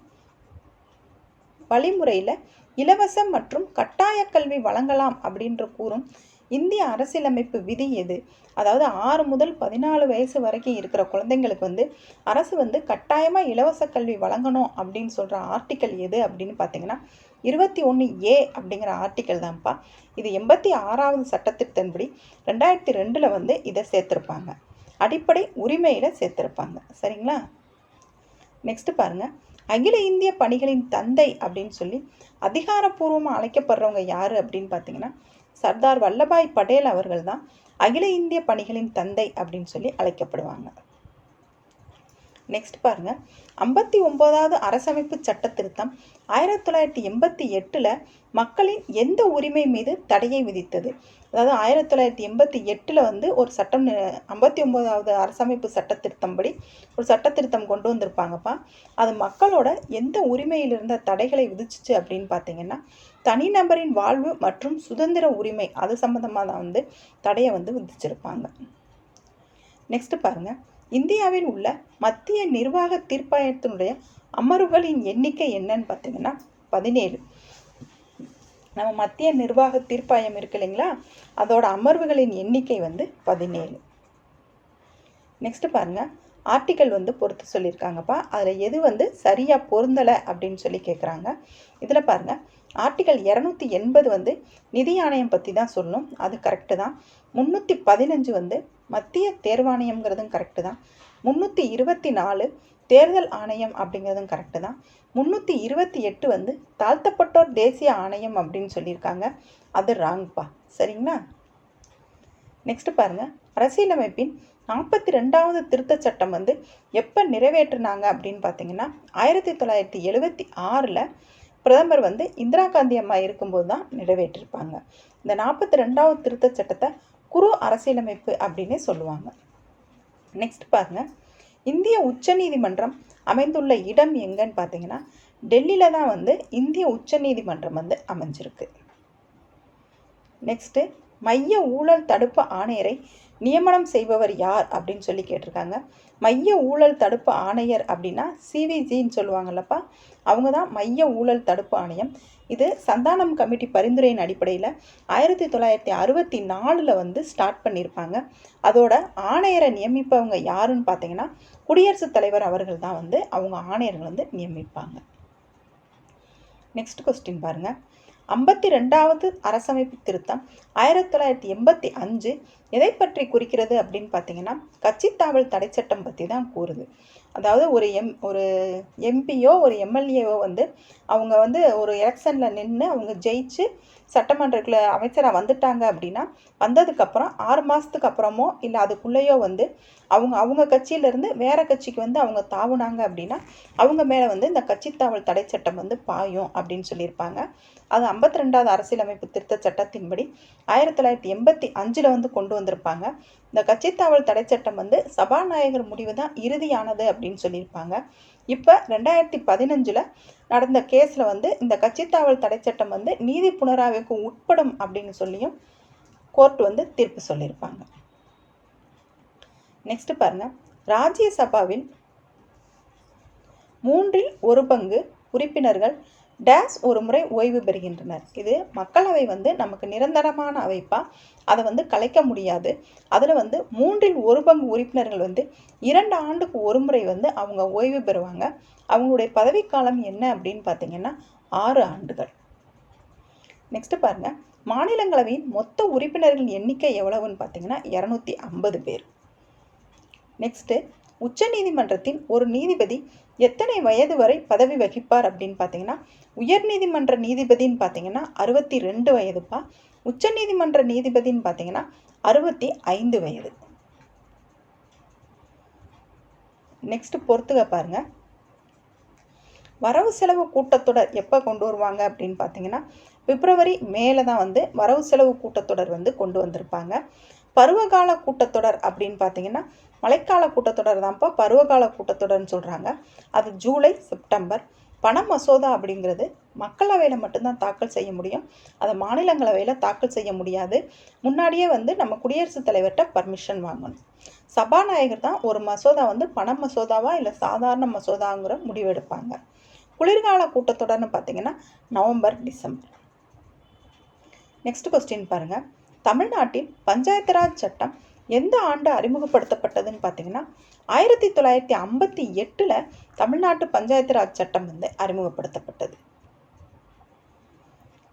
வழிமுறையில் இலவச மற்றும் கட்டாய கல்வி வழங்கலாம் அப்படின்ற கூறும் இந்திய அரசியலமைப்பு விதி எது? அதாவது 6 முதல் 14 வயசு வரைக்கும் இருக்கிற குழந்தைங்களுக்கு வந்து அரசு வந்து கட்டாயமாக இலவச கல்வி வழங்கணும் அப்படின்னு சொல்கிற ஆர்டிக்கல் எது அப்படின்னு பார்த்தீங்கன்னா 21A அப்படிங்கிற ஆர்டிக்கல் தான்ப்பா. இது 86வது சட்டத்திட்டத்தின்படி 2002 வந்து இதை சேர்த்துருப்பாங்க. அடிப்படை உரிமையில் சேர்த்துருப்பாங்க. சரிங்களா? நெக்ஸ்ட் பாருங்க, அகில இந்திய பணிகளின் தந்தை அப்படின்னு சொல்லி அதிகாரப்பூர்வமாக அழைக்கப்படுறவங்க யார் அப்படின்னு பார்த்தீங்கன்னா சர்தார் வல்லபாய் படேல் அவர்கள் தான் அகில இந்திய பணிகளின் தந்தை அப்படின்னு சொல்லி அழைக்கப்படுவாங்க. நெக்ஸ்ட் பாருங்க, 59வது அரசமைப்பு சட்ட திருத்தம் 1988 மக்களின் எந்த உரிமை மீது தடையை விதித்தது? அதாவது 1988 வந்து ஒரு சட்டம் 59வது அரசமைப்பு சட்ட திருத்தம் படி ஒரு சட்ட திருத்தம் கொண்டு வந்திருப்பாங்கப்பா. அது மக்களோட எந்த உரிமையில் இருந்த தடைகளை விதிச்சிச்சு அப்படின்னு பார்த்தீங்கன்னா தனிநபரின் வாழ்வு மற்றும் சுதந்திர உரிமை அது சம்மந்தமாக தான் வந்து தடையை வந்து விதிச்சிருப்பாங்க. நெக்ஸ்ட் பாருங்க, இந்தியாவில் உள்ள மத்திய நிர்வாக தீர்ப்பாயத்தினுடைய அமர்வுகளின் எண்ணிக்கை என்னன்னு பார்த்தீங்கன்னா 17. நம்ம மத்திய நிர்வாக தீர்ப்பாயம் இருக்கு இல்லைங்களா, அதோட அமர்வுகளின் எண்ணிக்கை வந்து 17. நெக்ஸ்ட் பாருங்க, ஆர்டிக்கல் வந்து பொறுத்து சொல்லியிருக்காங்கப்பா. அதில் எது வந்து சரியாக பொருந்தலை அப்படின்னு சொல்லி கேட்குறாங்க. இதில் பாருங்க, ஆர்டிக்கல் 280 வந்து நிதி ஆணையம் பற்றி தான் சொல்லணும், அது கரெக்டு தான். 315 வந்து மத்திய தேர்வாணையம்ங்கிறதும் கரெக்டு தான். 324 தேர்தல் ஆணையம் அப்படிங்கிறதும் கரெக்டு தான். 328 வந்து தாழ்த்தப்பட்டோர் தேசிய ஆணையம் அப்படின்னு சொல்லியிருக்காங்க, அது ராங்ப்பா. சரிங்களா? நெக்ஸ்ட் பாருங்கள், அரசியலமைப்பின் 42வது திருத்த சட்டம் வந்து எப்போ நிறைவேற்றினாங்க அப்படின்னு பார்த்தீங்கன்னா 1976 பிரதமர் வந்து இந்திரா காந்தி அம்மா இருக்கும்போது தான் நிறைவேற்றிருப்பாங்க. இந்த 42வது திருத்த சட்டத்தை குறு அரசியலமைப்பு அப்படின்னே சொல்லுவாங்க. நெக்ஸ்ட் பாருங்க, இந்திய உச்சநீதிமன்றம் அமைந்துள்ள இடம் எங்கன்னு பார்த்தீங்கன்னா டெல்லியில் தான் வந்து இந்திய உச்சநீதிமன்றம் வந்து அமைஞ்சிருக்கு. நெக்ஸ்ட்டு, மைய ஊழல் தடுப்பு ஆணையரை நியமனம் செய்பவர் யார் அப்படின்னு சொல்லி கேட்டிருக்காங்க. மைய ஊழல் தடுப்பு ஆணையர் அப்படின்னா சிவிஜின்னு சொல்லுவாங்கல்லப்பா, அவங்க தான் மைய ஊழல் தடுப்பு ஆணையம். இது சந்தானம் கமிட்டி பரிந்துரையின் அடிப்படையில் 1964 வந்து ஸ்டார்ட் பண்ணியிருப்பாங்க. அதோட ஆணையரை நியமிப்பவங்க யாருன்னு பார்த்தீங்கன்னா குடியரசுத் தலைவர் அவர்கள் தான் வந்து அவங்க ஆணையர்கள் வந்து நியமிப்பாங்க. நெக்ஸ்ட் கொஸ்டின் பாருங்கள், 52வது அரசமைப்பு திருத்தம் 1985 எதை பற்றி குறிக்கிறது அப்படின்னு பார்த்தீங்கன்னா கட்சித்தாவல் தடை சட்டம் பற்றி தான் கூறுது. அதாவது ஒரு எம்பியோ ஒரு எம்எல்ஏவோ வந்து அவங்க வந்து ஒரு எலெக்ஷனில் நின்று அவங்க ஜெயிச்சு சட்டமன்றத்தில் அமைச்சராக வந்துட்டாங்க அப்படின்னா வந்ததுக்கப்புறம் 6 மாதத்துக்கு அப்புறமோ இல்லை அதுக்குள்ளேயோ வந்து அவங்க கட்சியிலேருந்து வேறு கட்சிக்கு வந்து அவங்க தாவுனாங்க அப்படின்னா அவங்க மேலே வந்து இந்த கட்சித்தாவல் தடை சட்டம் வந்து பாயும் அப்படின்னு சொல்லியிருப்பாங்க. அது 52வது அரசியலமைப்பு திருத்த சட்டத்தின்படி 1985 வந்து கொண்டு வந்திருப்பாங்க. இந்த கட்சித்தாவல் தடை சட்டம் வந்து சபாநாயகர் முடிவு தான் இறுதியானது அப்படின்னு சொல்லியிருப்பாங்க. இப்போ 2015 நடந்த கேஸில் வந்து இந்த கட்சித்தாவல் தடை சட்டம் வந்து நீதி புனராய்வுக்கு உட்படும் அப்படின்னு சொல்லியும் கோர்ட் வந்து தீர்ப்பு சொல்லியிருப்பாங்க. நெக்ஸ்ட் பாருங்க, ராஜ்யசபாவில் 1/3 உறுப்பினர்கள் டேஸ் ஒரு முறை ஓய்வு பெறுகின்றனர். இது மக்களவை வந்து நமக்கு நிரந்தரமான அமைப்பா, அதை வந்து கலைக்க முடியாது. அதில் வந்து 1/3 உறுப்பினர்கள் வந்து 2 ஆண்டுக்கு ஒரு முறை வந்து அவங்க ஓய்வு பெறுவாங்க. அவங்களுடைய பதவிக்காலம் என்ன அப்படின்னு பார்த்தீங்கன்னா 6 ஆண்டுகள். நெக்ஸ்ட் பாருங்க, மாநிலங்களவையின் மொத்த உறுப்பினர்களின் எண்ணிக்கை எவ்வளவுன்னு பார்த்தீங்கன்னா 250 பேர். நெக்ஸ்ட்டு, உச்சநீதிமன்றத்தின் ஒரு நீதிபதி எத்தனை வயது வரை பதவி வகிப்பார் அப்படின்னு பார்த்தீங்கன்னா உயர்நீதிமன்ற நீதிபதின்னு பார்த்தீங்கன்னா 62 வயதுப்பா. உச்சநீதிமன்ற நீதிபதின்னு பார்த்தீங்கன்னா 65 வயது. நெக்ஸ்ட் பொறுத்துக பாருங்க, வரவு செலவு கூட்டத்தொடர் எப்போ கொண்டு வருவாங்க அப்படின்னு பார்த்தீங்கன்னா பிப்ரவரி மேல தான் வந்து வரவு செலவு கூட்டத்தொடர் வந்து கொண்டு வந்திருப்பாங்க. பருவகால கூட்டத்தொடர் அப்படின்னு பார்த்தீங்கன்னா மழைக்கால கூட்டத்தொடர் தான்ப்பா பருவகால கூட்டத்தொடர்னு சொல்கிறாங்க. அது ஜூலை செப்டம்பர். பண மசோதா அப்படிங்கிறது மக்களவையில் மட்டும்தான் தாக்கல் செய்ய முடியும், அதை மாநிலங்களவையில் தாக்கல் செய்ய முடியாது. முன்னாடியே வந்து நம்ம குடியரசுத் தலைவர்கிட்ட பர்மிஷன் வாங்கணும். சபாநாயகர் தான் ஒரு மசோதா வந்து பண மசோதாவா இல்லை சாதாரண மசோதாங்கிற முடிவெடுப்பாங்க. குளிர்கால கூட்டத்தொடர்னு பார்த்தீங்கன்னா நவம்பர் டிசம்பர். நெக்ஸ்ட் கொஸ்டின் பாருங்க, தமிழ்நாட்டில் பஞ்சாயத்து ராஜ் சட்டம் எந்த ஆண்டு அறிமுகப்படுத்தப்பட்டதுன்னு பார்த்தீங்கன்னா 1958 தமிழ்நாட்டு பஞ்சாயத்து ராஜ் சட்டம் வந்து அறிமுகப்படுத்தப்பட்டது.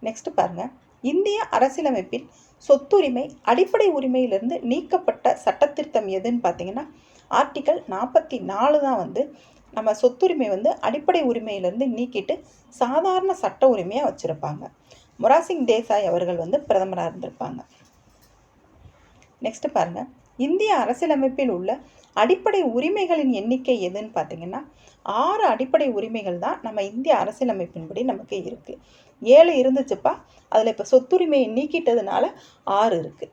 நெக்ஸ்ட் பாருங்க, இந்திய அரசியலமைப்பில் சொத்துரிமை அடிப்படை உரிமையிலிருந்து நீக்கப்பட்ட சட்டத்திருத்தம் எதுன்னு பார்த்தீங்கன்னா ஆர்டிக்கல் 44 தான் வந்து நம்ம சொத்துரிமை வந்து அடிப்படை உரிமையிலிருந்து நீக்கிட்டு சாதாரண சட்ட உரிமையாக வச்சுருப்பாங்க. மொராசிங் தேசாய் அவர்கள் வந்து பிரதமராக இருந்திருப்பாங்க. நெக்ஸ்ட் பாருங்க, இந்திய அரசியலமைப்பில் உள்ள அடிப்படை உரிமைகளின் எண்ணிக்கை எதுன்னு பார்த்தீங்கன்னா 6 அடிப்படை உரிமைகள் தான் நம்ம இந்திய அரசியலமைப்பின்படி நமக்கு இருக்கு. 7 இருந்துச்சுப்பா, அதில் இப்போ சொத்துரிமையை நீக்கிட்டதுனால 6 இருக்கு.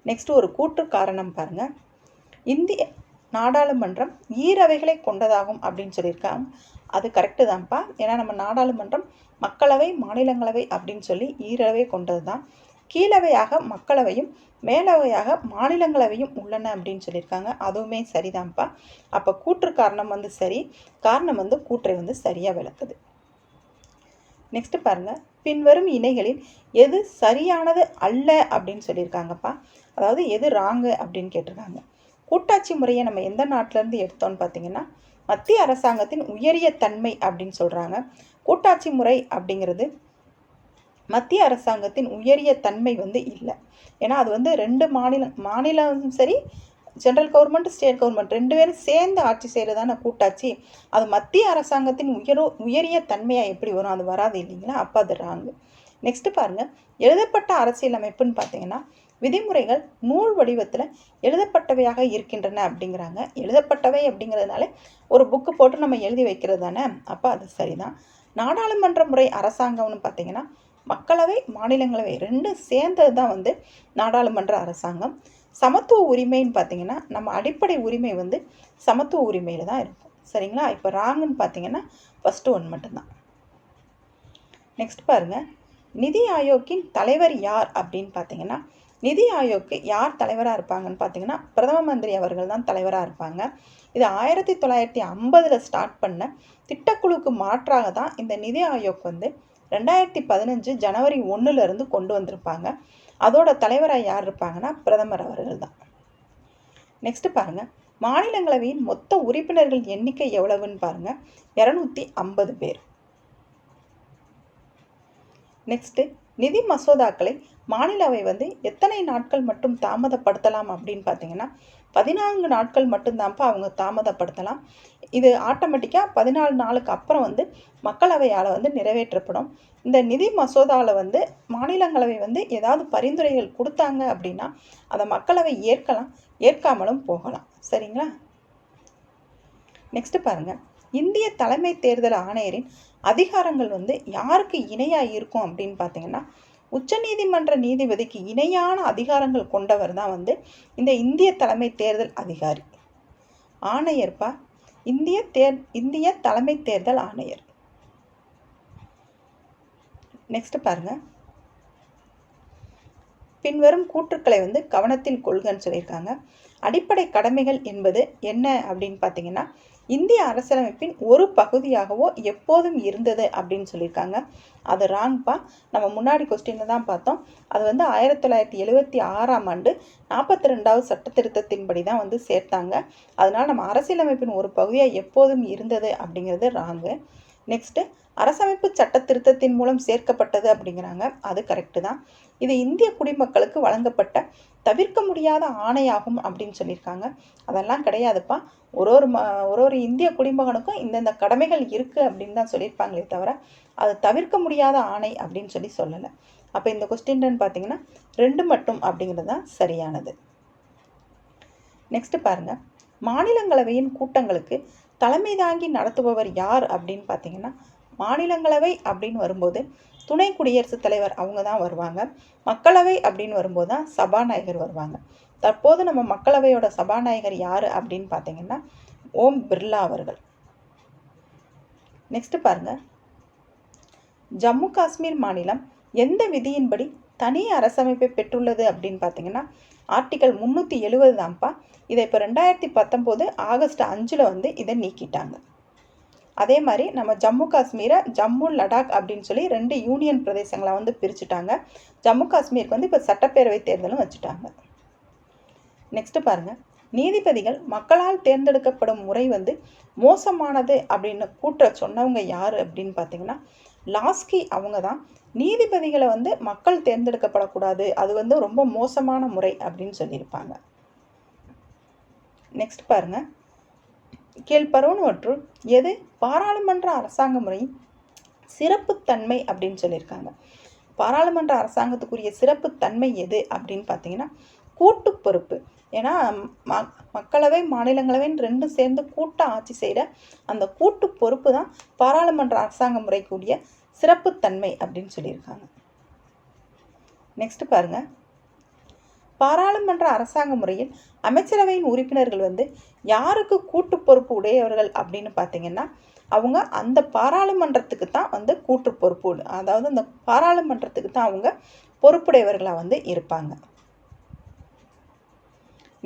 நெக்ஸ்ட் ஒரு கூற்று காரணம் பாருங்க, இந்திய நாடாளுமன்றம் ஈரவைகளை கொண்டதாகும் அப்படின்னு சொல்லியிருக்காங்க. அது கரெக்டு தான்ப்பா. ஏன்னா நம்ம நாடாளுமன்றம் மக்களவை மாநிலங்களவை அப்படின்னு சொல்லி ஈரவை கொண்டது தான். கீழவையாக மக்களவையும் மேலவையாக மாநிலங்களவையும் உள்ளன அப்படின்னு சொல்லியிருக்காங்க. அதுவுமே சரிதான்ப்பா. அப்போ கூற்று காரணம் வந்து சரி, காரணம் வந்து கூற்றை வந்து சரியாக விளக்குது. நெக்ஸ்ட் பாருங்க, பின்வரும் இணைகளில் எது சரியானது அல்ல அப்படின்னு சொல்லியிருக்காங்கப்பா. அதாவது எது ராங்கு அப்படின்னு கேட்டிருக்காங்க. கூட்டாட்சி முறையை நம்ம எந்த நாட்டிலேருந்து எடுத்தோன்னு பார்த்தீங்கன்னா மத்திய அரசாங்கத்தின் உயரிய தன்மை அப்படின்னு சொல்கிறாங்க. கூட்டாட்சி முறை அப்படிங்கிறது மத்திய அரசாங்கத்தின் உயரிய தன்மை வந்து இல்லை. ஏன்னா அது வந்து 2 மாநிலம் சரி, சென்ட்ரல் கவர்மெண்ட் ஸ்டேட் கவர்மெண்ட் 2 பேரும் சேர்ந்து ஆட்சி செய்கிறதான கூட்டாட்சி. அது மத்திய அரசாங்கத்தின் உயரிய தன்மையாக எப்படி வரும்? அது வராது இல்லைங்களா? அப்போ அது ராங்கு. நெக்ஸ்ட் பாருங்கள், எழுதப்பட்ட அரசியலமைப்புன்னு பார்த்தீங்கன்னா விதிமுறைகள் நூல் வடிவத்தில் எழுதப்பட்டவையாக இருக்கின்றன அப்படிங்கிறாங்க. எழுதப்பட்டவை அப்படிங்கிறதுனால ஒரு புக்கு போட்டு நம்ம எழுதி வைக்கிறது தானே, அப்போ அது சரிதான். நாடாளுமன்ற முறை அரசாங்கம்னு பார்த்தீங்கன்னா மக்களவை மாநிலங்களவை ரெண்டும் சேர்ந்தது தான் வந்து நாடாளுமன்ற அரசாங்கம். சமத்துவ உரிமைன்னு பார்த்தீங்கன்னா நம்ம அடிப்படை உரிமை வந்து சமத்துவ உரிமையில் தான் இருக்கும். சரிங்களா? இப்போ ராங்குன்னு பார்த்தீங்கன்னா ஃபஸ்ட்டு ஒன் மட்டும்தான். நெக்ஸ்ட் பாருங்கள், நிதி ஆயோக்கின் தலைவர் யார் அப்படின்னு பார்த்தீங்கன்னா நிதி ஆயோக்கு யார் தலைவராக இருப்பாங்கன்னு பார்த்தீங்கன்னா பிரதம மந்திரி அவர்கள் தான் தலைவராக இருப்பாங்க. இது 1950 ஸ்டார்ட் பண்ண திட்டக்குழுக்கு மாற்றாக தான் இந்த நிதி ஆயோக் வந்து 2015 ஜனவரி 1 கொண்டு வந்திருப்பாங்க. அதோட தலைவராக யார் இருப்பாங்கன்னா பிரதமர் அவர்கள் தான். நெக்ஸ்ட் பாருங்கள், மாநிலங்களவையின் மொத்த உறுப்பினர்கள் எண்ணிக்கை எவ்வளவுன்னு பாருங்கள், 250 பேர். நெக்ஸ்ட்டு, நிதி மசோதாக்களை மாநிலவை வந்து எத்தனை நாட்கள் மட்டும் தாமதப்படுத்தலாம் அப்படின்னு பார்த்தீங்கன்னா 14 நாட்கள் மட்டும்தான்ப்பா அவங்க தாமதப்படுத்தலாம். இது ஆட்டோமேட்டிக்காக 14 நாளுக்கு அப்புறம் வந்து மக்களவையால் வந்து நிறைவேற்றப்படும். இந்த நிதி மசோதாவில் வந்து மாநிலங்களவை வந்து ஏதாவது பரிந்துரைகள் கொடுத்தாங்க அப்படின்னா அதை மக்களவை ஏற்கலாம், ஏற்காமலும் போகலாம். சரிங்களா? நெக்ஸ்ட் பாருங்கள், இந்திய தலைமை தேர்தல் ஆணையரின் அதிகாரங்கள் வந்து யாருக்கு இணையாக இருக்கும் அப்படின்னு பார்த்தீங்கன்னா உச்சநீதிமன்ற நீதிபதிக்கு இணையான அதிகாரங்கள் கொண்டவர் தான் வந்து இந்த இந்திய தலைமை தேர்தல் அதிகாரி. ஆணையர்ப்பா இந்திய தலைமை தேர்தல் ஆணையர். நெக்ஸ்ட் பாருங்க, பின்வரும் கூற்றுக்களை வந்து கவனத்தில் கொள்கன்னு சொல்லியிருக்காங்க. அடிப்படை கடமைகள் என்பது என்ன அப்படின்னு பார்த்தீங்கன்னா இந்திய அரசியலமைப்பின் ஒரு பகுதியாகவோ எப்போதும் இருந்தது அப்படின்னு சொல்லியிருக்காங்க. அது ராங்ப்பா. நம்ம முன்னாடி கொஸ்டினில் தான் பார்த்தோம். அது வந்து 1976 42வது சட்ட திருத்தத்தின்படி தான் வந்து சேர்த்தாங்க. அதனால் நம்ம அரசியலமைப்பின் ஒரு பகுதியாக எப்போதும் இருந்தது அப்படிங்கிறது ராங்கு. நெக்ஸ்ட்டு, அரசமைப்பு சட்ட திருத்தத்தின் மூலம் சேர்க்கப்பட்டது அப்படிங்கிறாங்க. அது கரெக்டு தான். இது இந்திய குடிமக்களுக்கு வழங்கப்பட்ட தவிர்க்க முடியாத ஆணையாகும் அப்படின்னு சொல்லியிருக்காங்க. அதெல்லாம் கிடையாதுப்பா. ஒரு இந்திய குடிமகனுக்கும் இந்தந்த கடமைகள் இருக்குது அப்படின்னு தான் சொல்லியிருப்பாங்களே தவிர அது தவிர்க்க முடியாத ஆணை அப்படின்னு சொல்லலை. அப்போ இந்த கொஸ்டின்னு பார்த்தீங்கன்னா 2 மட்டும் அப்படிங்கிறது தான் சரியானது. நெக்ஸ்ட் பாருங்கள், மாநிலங்களவையின் கூட்டங்களுக்கு தலைமை தாங்கி நடத்துபவர் யார் அப்படின்னு பார்த்தீங்கன்னா மாநிலங்களவை அப்படின்னு வரும்போது துணை குடியரசுத் தலைவர் அவங்க தான் வருவாங்க. மக்களவை அப்படின்னு வரும்போது தான் சபாநாயகர் வருவாங்க. தற்போது நம்ம மக்களவையோட சபாநாயகர் யார் அப்படின்னு பார்த்தீங்கன்னா ஓம் பிர்லா அவர்கள். நெக்ஸ்ட் பாருங்க, ஜம்மு காஷ்மீர் மாநிலம் எந்த விதியின்படி தனி அரசமைப்பை பெற்றுள்ளது அப்படின்னு பார்த்தீங்கன்னா ஆர்டிகல் 370 தான்ப்பா. இதை இப்போ 2019 ஆகஸ்ட் 5 வந்து இதை நீக்கிட்டாங்க. அதே மாதிரி நம்ம ஜம்மு காஷ்மீரை ஜம்மு லடாக் அப்படின்னு சொல்லி 2 யூனியன் பிரதேசங்களை வந்து பிரிச்சுட்டாங்க. ஜம்மு காஷ்மீருக்கு வந்து இப்போ சட்டப்பேரவை தேர்தலும் வச்சுட்டாங்க. நெக்ஸ்ட் பாருங்கள், நீதிபதிகள் மக்களால் தேர்ந்தெடுக்கப்படும் முறை வந்து மோசமானது அப்படின்னு கூற்ற சொன்னவங்க யார் அப்படின்னு பார்த்தீங்கன்னா லாஸ்கி அவங்க தான். நீதிபதிகளை வந்து மக்கள் தேர்ந்தெடுக்கப்படக்கூடாது, அது வந்து ரொம்ப மோசமான முறை அப்படின்னு சொல்லியிருப்பாங்க. நெக்ஸ்ட் பாருங்க, கீழ்ப்பருவனவற்றுள் எது பாராளுமன்ற அரசாங்க முறையின் சிறப்புத்தன்மை அப்படின்னு சொல்லியிருக்காங்க. பாராளுமன்ற அரசாங்கத்துக்குரிய சிறப்புத்தன்மை எது அப்படின்னு பார்த்தீங்கன்னா கூட்டு பொறுப்பு. ஏன்னா மக்களவை மாநிலங்களவைன்னு 2 சேர்ந்து கூட்ட ஆட்சி செய்கிற அந்த கூட்டு பொறுப்பு தான் பாராளுமன்ற அரசாங்க முறைக்குரிய சிறப்புத்தன்மை அப்படின்னு சொல்லியிருக்காங்க. நெக்ஸ்ட் பாருங்க, பாராளுமன்ற அரசாங்க முறையில் அமைச்சரவையின் உறுப்பினர்கள் வந்து யாருக்கு கூட்டு பொறுப்பு உடையவர்கள் அப்படின்னு பார்த்தீங்கன்னா அவங்க அந்த பாராளுமன்றத்துக்கு தான் வந்து கூட்டு பொறுப்பு, அதாவது அந்த பாராளுமன்றத்துக்கு தான் அவங்க பொறுப்புடையவர்களாக வந்து இருப்பாங்க.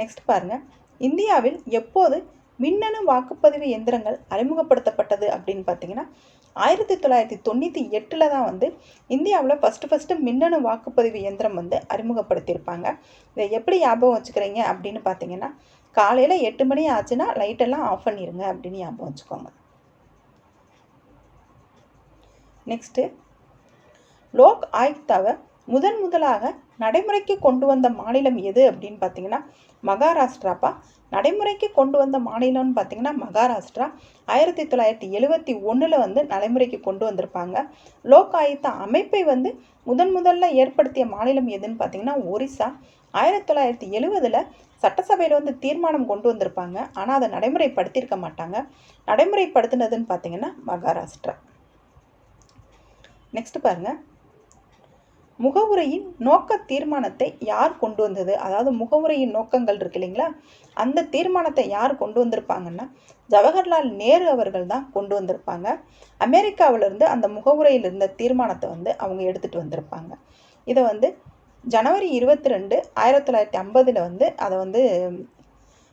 நெக்ஸ்ட் பாருங்க, இந்தியாவில் எப்போது மின்னணு வாக்குப்பதிவு எந்திரங்கள் அறிமுகப்படுத்தப்பட்டது அப்படின்னு பார்த்தீங்கன்னா 1998 தான் வந்து இந்தியாவில் ஃபஸ்ட்டு மின்னணு வாக்குப்பதிவு இயந்திரம் வந்து அறிமுகப்படுத்தியிருப்பாங்க. இதை எப்படி ஞாபகம் வச்சுக்கிறீங்க அப்படின்னு பார்த்தீங்கன்னா காலையில் 8 மணி ஆச்சுன்னா லைட்டெல்லாம் ஆஃப் பண்ணிடுங்க அப்படின்னு ஞாபகம் வச்சுக்கோங்க. நெக்ஸ்ட்டு, லோக் ஆயுக்தாவை முதலாக நடைமுறைக்கு கொண்டு வந்த மாநிலம் எது அப்படின்னு பார்த்தீங்கன்னா மகாராஷ்டிராப்பா. நடைமுறைக்கு கொண்டு வந்த மாநிலம்னு பார்த்தீங்கன்னா மகாராஷ்டிரா 1971 வந்து நடைமுறைக்கு கொண்டு வந்திருப்பாங்க. லோக் ஆயுக்தா அமைப்பை வந்து முதல்ல ஏற்படுத்திய மாநிலம் எதுன்னு பார்த்தீங்கன்னா ஒரிசா 1970 சட்டசபையில் வந்து தீர்மானம் கொண்டு வந்திருப்பாங்க. ஆனால் அதை நடைமுறைப்படுத்தியிருக்க மாட்டாங்க. நடைமுறைப்படுத்தினதுன்னு பார்த்தீங்கன்னா மகாராஷ்டிரா. நெக்ஸ்ட் பாருங்க, முகவுரையின் நோக்க தீர்மானத்தை யார் கொண்டு வந்தது? அதாவது முகவுரையின் நோக்கங்கள் இருக்கு இல்லைங்களா, அந்த தீர்மானத்தை யார் கொண்டு வந்திருப்பாங்கன்னா ஜவஹர்லால் நேரு அவர்கள் தான் கொண்டு வந்திருப்பாங்க. அமெரிக்காவிலிருந்து அந்த முகவுரையில் இருந்த தீர்மானத்தை வந்து அவங்க எடுத்துகிட்டு வந்திருப்பாங்க. இதை வந்து ஜனவரி 22, 1950 வந்து அதை வந்து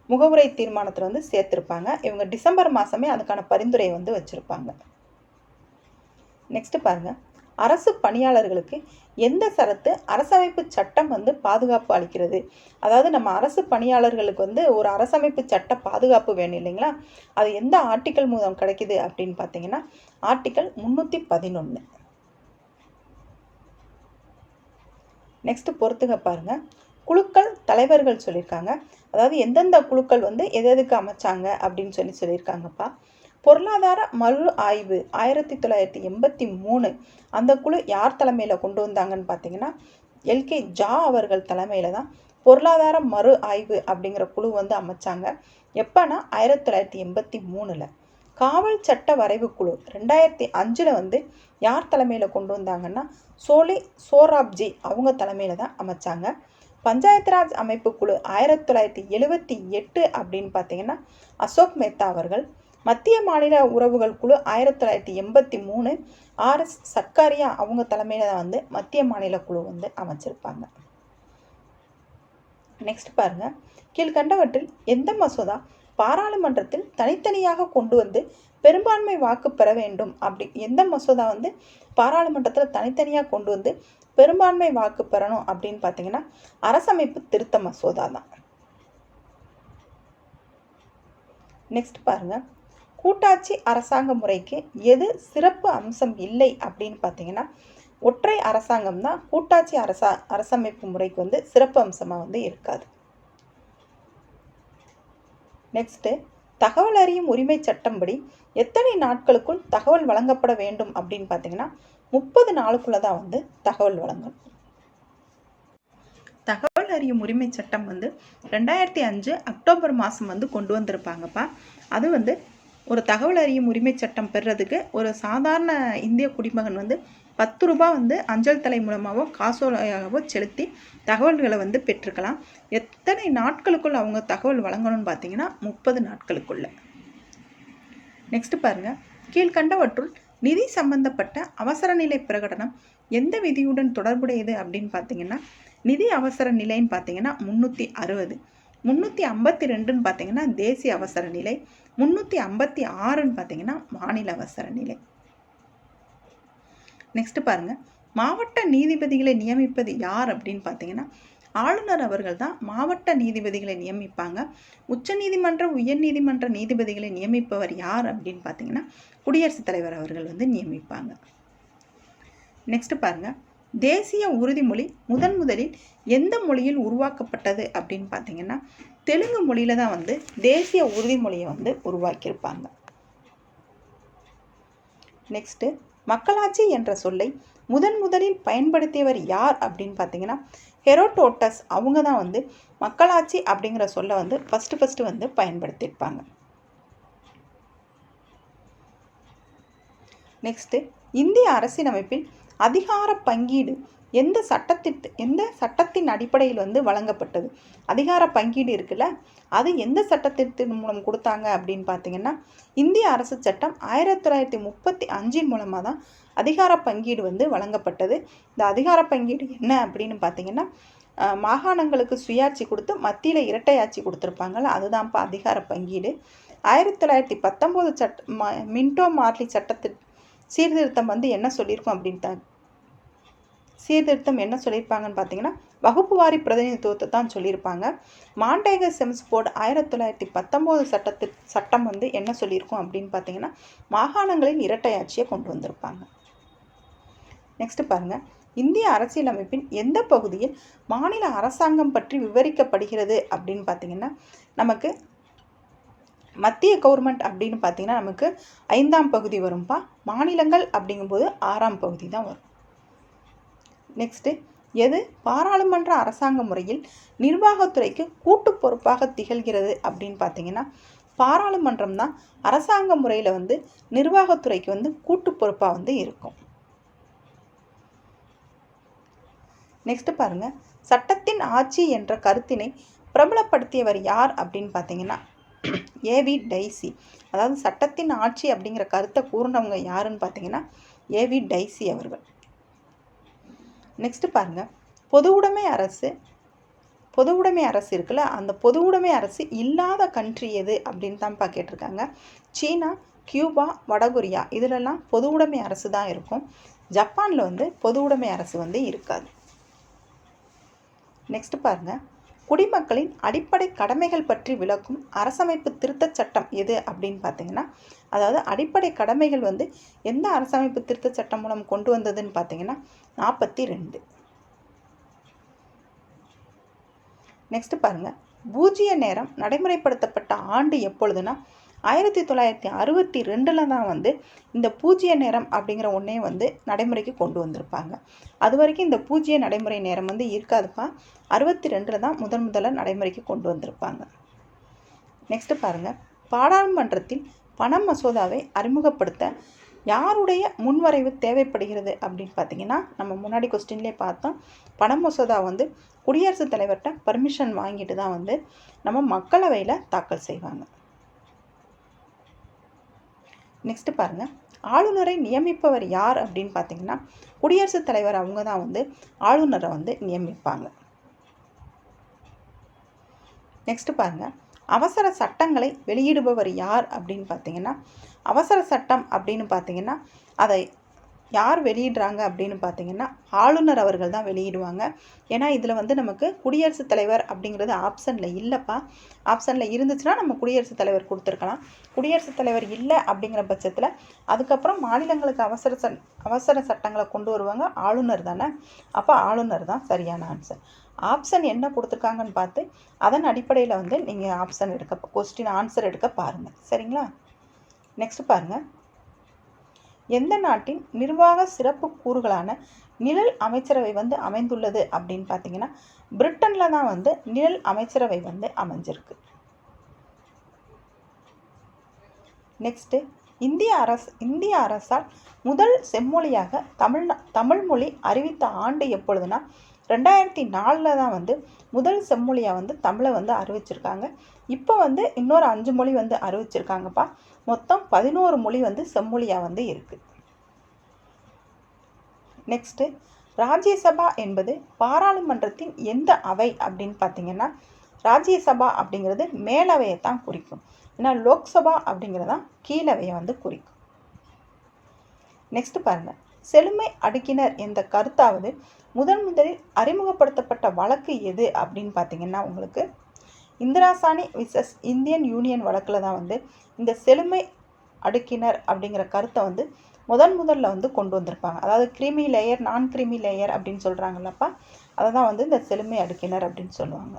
முகவுரை தீர்மானத்தில் வந்து சேர்த்துருப்பாங்க. இவங்க டிசம்பர் மாதமே அதுக்கான பரிந்துரையை வந்து வச்சுருப்பாங்க. நெக்ஸ்ட் பாருங்க, அரசு பணியாளர்களுக்கு எந்த சரத்து அரசமைப்பு சட்டம் வந்து பாதுகாப்பு அளிக்கிறது? அதாவது நம்ம அரசு பணியாளர்களுக்கு வந்து ஒரு அரசமைப்பு சட்ட பாதுகாப்பு வேணும் இல்லைங்களா, அது எந்த ஆர்டிக்கல் மூலம் கிடைக்குது அப்படின்னு பார்த்தீங்கன்னா ஆர்டிக்கல் 311. நெக்ஸ்ட் பொறுத்துக பாருங்க, குழுக்கள் தலைவர்கள் சொல்லியிருக்காங்க. அதாவது எந்தெந்த குழுக்கள் வந்து எதுக்கு அமைச்சாங்க அப்படின்னு சொல்லியிருக்காங்கப்பா. பொருளாதார மறு ஆய்வு 1983 அந்த குழு யார் தலைமையில் கொண்டு வந்தாங்கன்னு பார்த்தீங்கன்னா எல்கே ஜா அவர்கள் தலைமையில் தான் பொருளாதார மறு ஆய்வு அப்படிங்கிற குழு வந்து அமைச்சாங்க. எப்போனா 1983. காவல் சட்ட வரைவு குழு 2005 வந்து யார் தலைமையில் கொண்டு வந்தாங்கன்னா சோலே சோராப்ஜி அவங்க தலைமையில் தான் அமைச்சாங்க. பஞ்சாயத்து ராஜ் அமைப்பு குழு 1978 அப்படின்னு பார்த்தீங்கன்னா அசோக் மேத்தா அவர்கள். மத்திய மாநில உறவுகள் குழு 1983 ஆர்எஸ் சர்க்காரியா அவங்க தலைமையில் தான் வந்து மத்திய மாநில குழு வந்து அமைச்சிருப்பாங்க. நெக்ஸ்ட் பாருங்க, கீழ்கண்டவற்றில் எந்த மசோதா பாராளுமன்றத்தில் தனித்தனியாக கொண்டு வந்து பெரும்பான்மை வாக்கு பெற வேண்டும்? அப்படி எந்த மசோதா வந்து பாராளுமன்றத்தில் தனித்தனியாக கொண்டு வந்து பெரும்பான்மை வாக்கு பெறணும் அப்படின்னு பார்த்தீங்கன்னா அரசமைப்பு திருத்த மசோதா தான். நெக்ஸ்ட் பாருங்க, கூட்டாட்சி அரசாங்க முறைக்கு எது சிறப்பு அம்சம் இல்லை அப்படின்னு பார்த்தீங்கன்னா ஒற்றை அரசாங்கம் தான் கூட்டாட்சி அரசமைப்பு முறைக்கு வந்து சிறப்பு அம்சமாக வந்து இருக்காது. நெக்ஸ்ட்டு, தகவல் அறியும் உரிமை சட்டம்படி எத்தனை நாட்களுக்குள் தகவல் வழங்கப்பட வேண்டும் அப்படின்னு பார்த்தீங்கன்னா 30 நாளுக்குள்ள தான் வந்து தகவல் வழங்கணும். தகவல் அறியும் உரிமை சட்டம் வந்து 2005 அக்டோபர் மாதம் வந்து கொண்டு வந்திருப்பாங்கப்பா. அது வந்து ஒரு தகவல் அறியும் உரிமை சட்டம் பெறுறதுக்கு ஒரு சாதாரண இந்திய குடிமகன் வந்து 10 ரூபாய் வந்து அஞ்சல் தலை மூலமாகவோ காசோலையாகவோ செலுத்தி தகவல்களை வந்து பெற்றுக்கலாம். எத்தனை நாட்களுக்குள்ள அவங்க தகவல் வழங்கணும்னு பார்த்தீங்கன்னா 30 நாட்களுக்குள்ள. நெக்ஸ்ட் பாருங்க, கீழ்கண்டவற்றுள் நிதி சம்பந்தப்பட்ட அவசர நிலை பிரகடனம் எந்த விதியுடன் தொடர்புடையது அப்படின்னு பார்த்தீங்கன்னா நிதி அவசர நிலைன்னு பார்த்தீங்கன்னா 360. 352ன்னு பார்த்தீங்கன்னா தேசிய அவசர நிலை. 356ன்னு பார்த்தீங்கன்னா மாநில அவசர நிலை. நெக்ஸ்ட் பாருங்க, மாவட்ட நீதிபதிகளை நியமிப்பது யார் அப்படின்னு பார்த்தீங்கன்னா ஆளுநர் அவர்கள் தான் மாவட்ட நீதிபதிகளை நியமிப்பாங்க. உச்ச நீதிமன்ற உயர் நீதிமன்ற நீதிபதிகளை நியமிப்பவர் யார் அப்படின்னு பார்த்தீங்கன்னா குடியரசுத் தலைவர் அவர்கள் வந்து நியமிப்பாங்க. நெக்ஸ்ட் பாருங்க, தேசிய உறுதிமொழி முதலில் எந்த மொழியில் உருவாக்கப்பட்டது அப்படின்னு பார்த்தீங்கன்னா தெலுங்கு மொழியில தான் வந்து தேசிய உறுதிமொழியை வந்து உருவாக்கியிருப்பாங்க. நெக்ஸ்ட், மக்களாட்சி என்ற சொல்லை முதலில் பயன்படுத்தியவர் யார் அப்படின்னு பார்த்தீங்கன்னா ஹெரோடோட்டஸ் அவங்க தான் வந்து மக்களாட்சி அப்படிங்கிற சொல்லை வந்து ஃபர்ஸ்ட் வந்து பயன்படுத்தியிருப்பாங்க. நெக்ஸ்ட், இந்திய அரசியலமைப்பில் அதிகார பங்கீடு எந்த சட்டத்தின் அடிப்படையில் வந்து வழங்கப்பட்டது? அதிகார பங்கீடு இருக்குல்ல, அது எந்த சட்டத்தின் மூலம் கொடுத்தாங்க அப்படின்னு பார்த்தீங்கன்னா இந்திய அரசு சட்டம் 1935 மூலமாக தான் அதிகார பங்கீடு வந்து வழங்கப்பட்டது. இந்த அதிகார பங்கீடு என்ன அப்படின்னு பார்த்தீங்கன்னா மாகாணங்களுக்கு சுயாட்சி கொடுத்து மத்தியில் இரட்டையாட்சி கொடுத்துருப்பாங்கள்ல, அதுதான்ப்பா அதிகார பங்கீடு. 1919 மின்டோ மார்லி சட்டத்தின் சீர்திருத்தம் வந்து என்ன சொல்லியிருக்கோம் அப்படின்னு சீர்திருத்தம் என்ன சொல்லியிருப்பாங்கன்னு பார்த்தீங்கன்னா வகுப்பு வாரி பிரதிநிதித்துவத்தை தான் சொல்லியிருப்பாங்க. மாண்டேக செம்ஸ்போர்ட் 1919 சட்டம் வந்து என்ன சொல்லியிருக்கோம் அப்படின்னு பார்த்தீங்கன்னா மாகாணங்களின் இரட்டையாட்சியை கொண்டு வந்திருப்பாங்க. நெக்ஸ்ட் பாருங்க, இந்திய அரசியலமைப்பின் எந்த பகுதியில் மாநில அரசாங்கம் பற்றி விவரிக்கப்படுகிறது அப்படின்னு பார்த்தீங்கன்னா நமக்கு மத்திய கவர்மெண்ட் அப்படின்னு பார்த்தீங்கன்னா நமக்கு 5ஆம் பகுதி வரும்பா. மாநிலங்கள் அப்படிங்கும்போது 6ஆம் பகுதி தான் வரும். நெக்ஸ்ட்டு, எது பாராளுமன்ற அரசாங்க முறையில் நிர்வாகத்துறைக்கு கூட்டு பொறுப்பாக திகழ்கிறது அப்படின்னு பார்த்தீங்கன்னா பாராளுமன்றம் தான் அரசாங்க முறையில் வந்து நிர்வாகத்துறைக்கு வந்து கூட்டு பொறுப்பாக வந்து இருக்கும். நெக்ஸ்ட் பாருங்க, சட்டத்தின் ஆட்சி என்ற கருத்தினை பிரபலப்படுத்தியவர் யார் அப்படின்னு பார்த்தீங்கன்னா ஏவி டைசி. அதாவது சட்டத்தின் ஆட்சி அப்படிங்கிற கருத்தை கூறினவங்க யாருன்னு பார்த்தீங்கன்னா ஏவி டைசி அவர்கள். நெக்ஸ்ட் பாருங்க, பொது உடைமை அரசு இருக்குல்ல, அந்த பொது உடைமை அரசு இல்லாத கண்ட்ரி எது அப்படின்னு தான் கேட்டிருக்காங்க. சீனா, கியூபா, வடகொரியா இதிலெல்லாம் பொது உடைமை அரசு தான் இருக்கும். ஜப்பானில் வந்து பொது உடைமை அரசு வந்து இருக்காது. நெக்ஸ்ட் பாருங்க, குடிமக்களின் அடிப்படை கடமைகள் பற்றி விளக்கும் அரசமைப்பு திருத்தச் சட்டம் எது அப்படின்னு பார்த்தீங்கன்னா, அதாவது அடிப்படை கடமைகள் வந்து எந்த அரசமைப்பு திருத்தச் சட்டம் மூலம் கொண்டு வந்ததுன்னு பார்த்தீங்கன்னா 42. நெக்ஸ்ட் பாருங்க, பூஜ்ய நேரம் நடைமுறைப்படுத்தப்பட்ட ஆண்டு எப்பொழுதுனா 1962 தான் வந்து இந்த பூஜ்ய நேரம் அப்படிங்கிற ஒன்றே வந்து நடைமுறைக்கு கொண்டு வந்திருப்பாங்க. அது வரைக்கும் இந்த பூஜ்ய நடைமுறை நேரம் வந்து இருக்காதுப்பா. 62 தான் முதல்ல நடைமுறைக்கு கொண்டு வந்திருப்பாங்க. நெக்ஸ்ட் பாருங்க, பாராளுமன்றத்தில் பண மசோதாவை அறிமுகப்படுத்த யாருடைய முன்வரைவு தேவைப்படுகிறது அப்படின்னு பார்த்தீங்கன்னா, நம்ம முன்னாடி கொஸ்டின்லேயே பார்த்தோம், பண மசோதா வந்து குடியரசுத் தலைவர்கிட்ட பர்மிஷன் வாங்கிட்டு தான் வந்து நம்ம மக்களவையில் தாக்கல் செய்வாங்க. நெக்ஸ்ட் பாருங்க, ஆளுநரை நியமிப்பவர் யார் அப்படின்னு பார்த்தீங்கன்னா குடியரசுத் தலைவர் அவங்க தான் வந்து ஆளுநரை வந்து நியமிப்பாங்க. நெக்ஸ்ட் பாருங்க, அவசர சட்டங்களை வெளியிடுபவர் யார் அப்படின்னு பார்த்தீங்கன்னா அவசர சட்டம் அப்படின்னு பார்த்தீங்கன்னா அதை யார் வெளியிடுறாங்க அப்படின்னு பார்த்தீங்கன்னா ஆளுநர் அவர்கள் தான் வெளியிடுவாங்க. ஏன்னா இதில் வந்து நமக்கு குடியரசுத் தலைவர் அப்படிங்கிறது ஆப்ஷனில் இல்லைப்பா. ஆப்ஷனில் இருந்துச்சுன்னா நம்ம குடியரசுத் தலைவர் கொடுத்துருக்கலாம். குடியரசுத் தலைவர் இல்லை அப்படிங்கிற பட்சத்தில் அதுக்கப்புறம் மாநிலங்களுக்கு அவசர சட்டங்களை கொண்டு வருவாங்க ஆளுநர் தானே. அப்போ ஆளுநர் தான் சரியான ஆன்சர். ஆப்ஷன் என்ன கொடுத்துருக்காங்கன்னு பார்த்து அதன் அடிப்படையில் வந்து நீங்கள் கொஸ்டின் ஆன்சர் எடுக்க பாருங்கள். சரிங்களா? நெக்ஸ்ட் பாருங்கள், எந்த நாட்டின் நிர்வாக சிறப்பு கூறுகளான நிழல் அமைச்சரவை வந்து அமைந்துள்ளது அப்படின்னு பார்த்தீங்கன்னா பிரிட்டனில் தான் வந்து நிழல் அமைச்சரவை வந்து அமைஞ்சிருக்கு. நெக்ஸ்ட்டு, இந்திய அரசால் முதல் செம்மொழியாக தமிழ் மொழி அறிவித்த ஆண்டு எப்பொழுதுனா 2004 தான் வந்து முதல் செம்மொழியாக வந்து தமிழை வந்து அறிவிச்சிருக்காங்க. இப்போ வந்து இன்னொரு 5 மொழி வந்து அறிவிச்சிருக்காங்கப்பா. மொத்தம் 11 மொழி வந்து செம்மொழியாக வந்து இருக்குது. நெக்ஸ்ட்டு, ராஜ்யசபா என்பது பாராளுமன்றத்தின் எந்த அவை அப்படின்னு பார்த்தீங்கன்னா ராஜ்யசபா அப்படிங்கிறது மேலவையை தான் குறிக்கும். ஏன்னா லோக்சபா அப்படிங்கிறதான் கீழவையை வந்து குறிக்கும். நெக்ஸ்ட் பாருங்க, செழுமை அடுக்கினர் என்ற கருத்தாவது முதலில் அறிமுகப்படுத்தப்பட்ட வழக்கு எது அப்படின்னு பார்த்தீங்கன்னா உங்களுக்கு இந்திராசானி விசஸ் இந்தியன் யூனியன் வழக்கில் தான் வந்து இந்த செழுமை அடுக்கினர் அப்படிங்கிற கருத்தை வந்து முதல்ல வந்து கொண்டு வந்திருப்பாங்க. அதாவது கிரிமி லேயர், நான் கிரிமி லேயர் அப்படின்னு சொல்கிறாங்கல்லப்பா, அதை தான் வந்து இந்த செழுமை அடுக்கினர் அப்படின்னு சொல்லுவாங்க.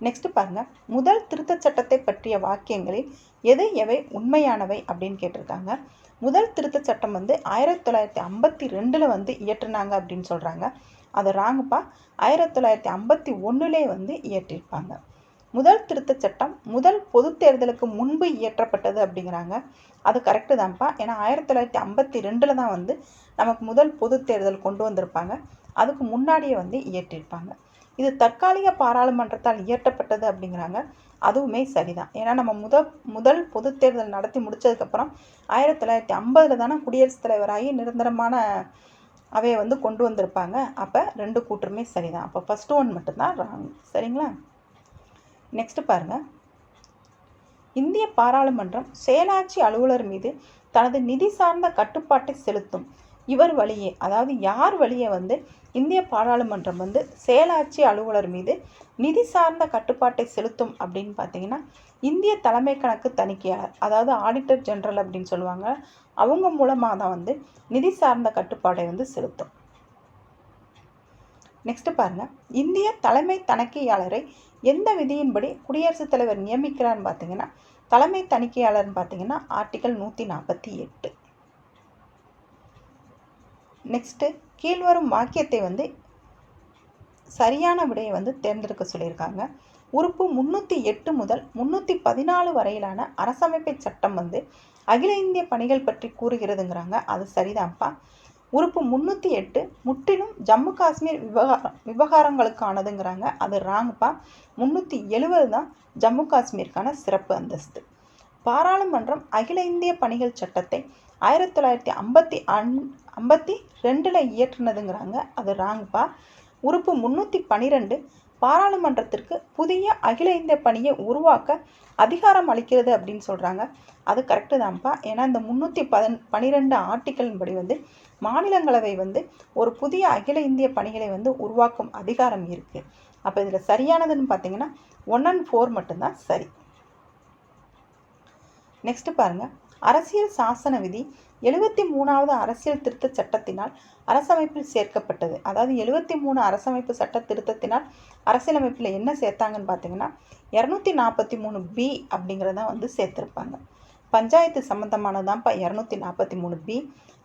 நெக்ஸ்ட் பாருங்க, முதல் திருத்தச் சட்டத்தை பற்றிய வாக்கியங்களில் எவை உண்மையானவை அப்படின்னு கேட்டிருக்காங்க. முதல் திருத்தச் சட்டம் வந்து 1952 வந்து இயற்றினாங்க அப்படின்னு சொல்கிறாங்க. அது ராங்குப்பா. 1951 வந்து இயற்றிருப்பாங்க. முதல் திருத்தச் சட்டம் முதல் பொது தேர்தலுக்கு முன்பு இயற்றப்பட்டது அப்படிங்கிறாங்க. அது கரெக்டு தான்ப்பா. ஏன்னா 1952 தான் வந்து நமக்கு முதல் பொது தேர்தல் கொண்டு வந்திருப்பாங்க. அதுக்கு முன்னாடியே வந்து இயற்றிருப்பாங்க. இது தற்காலிக பாராளுமன்றத்தால் இயற்றப்பட்டது அப்படிங்கிறாங்க. அதுவுமே சரிதான். ஏன்னா நம்ம முதல் பொது தேர்தல் நடத்தி முடித்ததுக்கப்புறம் 1950 தானே குடியரசுத் தலைவராகி நிரந்தரமான அவையை வந்து கொண்டு வந்திருப்பாங்க. அப்போ 2 கூற்றுமே சரிதான். அப்போ ஃபஸ்ட்டு ஒன் மட்டும்தான் ராங். சரிங்களா? நெக்ஸ்ட் பாருங்க, இந்திய பாராளுமன்றம் செயலாட்சி அலுவலர் மீது தனது நிதி சார்ந்த கட்டுப்பாட்டை செலுத்தும் இவர் வழியே, அதாவது யார் வழியே வந்து இந்திய பாராளுமன்றம் வந்து செயலாட்சி அலுவலர் மீது நிதி சார்ந்த கட்டுப்பாட்டை செலுத்தும் அப்படின்னு பார்த்தீங்கன்னா இந்திய தலைமை கணக்கு தணிக்கையாளர், அதாவது ஆடிட்டர் ஜெனரல் அப்படின்னு சொல்லுவாங்க. அவங்க மூலமாக தான் வந்து நிதி சார்ந்த கட்டுப்பாட்டை வந்து செலுத்தும். நெக்ஸ்ட் பாருங்க, இந்திய தலைமை தணிக்கையாளரை எந்த விதியின்படி குடியரசுத் தலைவர் நியமிக்கிறான்னு பார்த்தீங்கன்னா தலைமை தணிக்கையாளர்னு பார்த்தீங்கன்னா ஆர்டிகல் 148. நெக்ஸ்ட்டு, கீழ்வரும் வாக்கியத்தை வந்து சரியான விடையை வந்து தேர்ந்தெடுக்க சொல்லியிருக்காங்க. உறுப்பு 308 முதல் 314 வரையிலான அரசமைப்பை சட்டம் வந்து அகில இந்திய பணிகள் பற்றி கூறுகிறதுங்கிறாங்க. அது சரிதான்ப்பா. உறுப்பு 308 முற்றிலும் ஜம்மு காஷ்மீர் விவகாரங்களுக்கானதுங்கிறாங்க. அது ராங்ப்பா. 370 தான் ஜம்மு காஷ்மீருக்கான சிறப்பு அந்தஸ்து. பாராளுமன்றம் அகில இந்திய பணிகள் சட்டத்தை 1952 இயற்றினதுங்கிறாங்க. அது ராங்ப்பா. உறுப்பு 312 பாராளுமன்றத்திற்கு புதிய அகில இந்திய பணியை உருவாக்க அதிகாரம் அளிக்கிறது அப்படின்னு சொல்கிறாங்க. அது கரெக்டு தான்ப்பா. ஏன்னா இந்த 312 ஆர்டிக்கலின் படி வந்து மாநிலங்களவை வந்து ஒரு புதிய அகில இந்திய பணிகளை வந்து உருவாக்கும் அதிகாரம் இருக்குது. அப்போ இதில் சரியானதுன்னு பார்த்தீங்கன்னா 1 and 4 மட்டும்தான் சரி. நெக்ஸ்ட் பாருங்க, அரசியல் சாசன விதி 73வது அரசியல் திருத்த சட்டத்தினால் அரசமைப்பில் சேர்க்கப்பட்டது. அதாவது 73 அரசமைப்பு சட்ட திருத்தத்தினால் அரசியலமைப்பில் என்ன சேர்த்தாங்கன்னு பார்த்தீங்கன்னா 243B அப்படிங்கிறத வந்து சேர்த்துருப்பாங்க. பஞ்சாயத்து சம்மந்தமானதான்ப்பா 243B.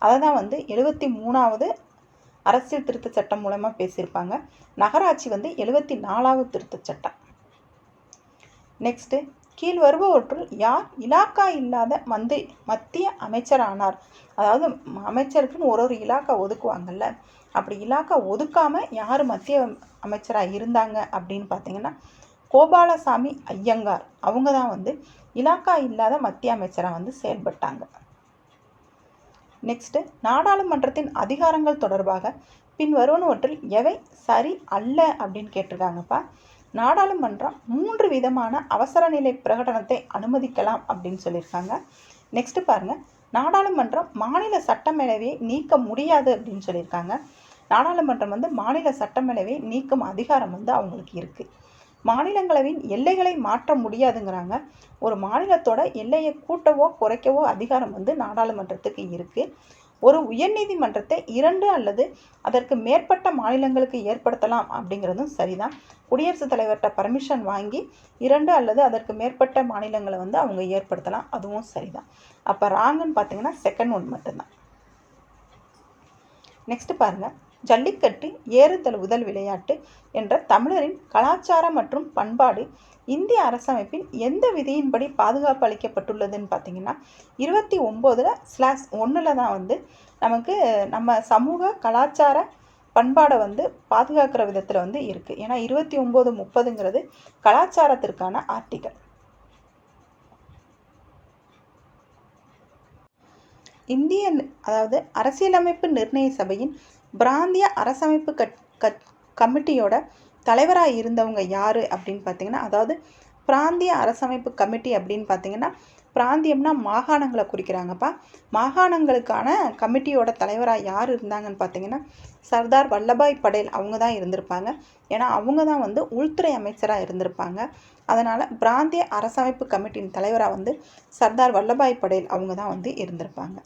அதை தான் வந்து 73வது அரசியல் திருத்த சட்டம் மூலமாக பேசியிருப்பாங்க. நகராட்சி வந்து 74வது திருத்த சட்டம். நெக்ஸ்ட்டு, கீழ் வருபவற்றுள் யார் இலாக்கா இல்லாத மத்திய அமைச்சரானார்? அதாவது அமைச்சருக்குன்னு ஒரு இலாக்கா ஒதுக்குவாங்கல்ல, அப்படி இலாக்கா ஒதுக்காமல் யார் மத்திய அமைச்சராக இருந்தாங்க அப்படின்னு பார்த்தீங்கன்னா கோபாலசாமி ஐயங்கார். அவங்க தான் வந்து இலாக்கா இல்லாத மத்திய அமைச்சராக வந்து செயல்பட்டாங்க. நெக்ஸ்ட்டு, நாடாளுமன்றத்தின் அதிகாரங்கள் தொடர்பாக பின் வருவனவற்றில் எவை சரி அல்ல அப்படின்னு கேட்டிருக்காங்கப்பா. நாடாளுமன்றம் 3 விதமான அவசர நிலை பிரகடனத்தை அனுமதிக்கலாம் அப்படின்னு சொல்லியிருக்காங்க. நெக்ஸ்ட் பாருங்க, நாடாளுமன்றம் மாநில சட்டமேலவையை நீக்க முடியாது அப்படின்னு சொல்லியிருக்காங்க. நாடாளுமன்றம் வந்து மாநில சட்டமேலவையை நீக்கும் அதிகாரம் வந்து அவங்களுக்கு இருக்குது. மாநிலங்களவையின் எல்லைகளை மாற்ற முடியாதுங்கிறாங்க. ஒரு மாநிலத்தோட எல்லையை கூட்டவோ குறைக்கவோ அதிகாரம் வந்து நாடாளுமன்றத்துக்கு இருக்குது. ஒரு உயர்நீதிமன்றத்தை 2 அல்லது அதற்கு மேற்பட்ட மாநிலங்களுக்கு ஏற்படுத்தலாம் அப்படிங்கிறதும் சரிதான். குடியரசுத் தலைவர்கிட்ட பர்மிஷன் வாங்கி 2 அல்லது அதற்கு மேற்பட்ட மாநிலங்களை வந்து அவங்க ஏற்படுத்தலாம், அதுவும் சரிதான். அப்போ ராங்குன்னு பார்த்தீங்கன்னா செகண்ட் ஒன் மட்டும்தான். நெக்ஸ்ட் பாருங்க, ஜல்லிக்கட்டு ஏறு தழுவுதல் விளையாட்டு என்ற தமிழரின் கலாச்சாரம் மற்றும் பண்பாடு இந்திய அரசமைப்பின் எந்த விதியின்படி பாதுகாப்பு அளிக்கப்பட்டுள்ளதுன்னு பார்த்தீங்கன்னா 29/1 தான் வந்து நமக்கு நம்ம சமூக கலாச்சார பண்பாடை வந்து பாதுகாக்கிற விதத்தில் வந்து இருக்குது. ஏன்னா 29/30ங்கிறது கலாச்சாரத்திற்கான ஆர்டிகல். இந்திய அதாவது அரசியலமைப்பு நிர்ணய சபையின் பிராந்திய அரசமைப்பு கமிட்டியோட தலைவராக இருந்தவங்க யார் அப்படின்னு பார்த்தீங்கன்னா, அதாவது பிராந்திய அரசமைப்பு கமிட்டி அப்படின்னு பார்த்தீங்கன்னா, பிராந்தியம்னா மாகாணங்களை குறிக்கிறாங்கப்பா. மாகாணங்களுக்கான கமிட்டியோட தலைவராக யார் இருந்தாங்கன்னு பார்த்தீங்கன்னா சர்தார் வல்லபாய் படேல் அவங்க தான் இருந்திருப்பாங்க. ஏன்னா அவங்க தான் வந்து உள்துறை அமைச்சராக இருந்திருப்பாங்க. அதனால் பிராந்திய அரசமைப்பு கமிட்டியின் தலைவராக வந்து சர்தார் வல்லபாய் படேல் அவங்க தான் வந்து இருந்திருப்பாங்க.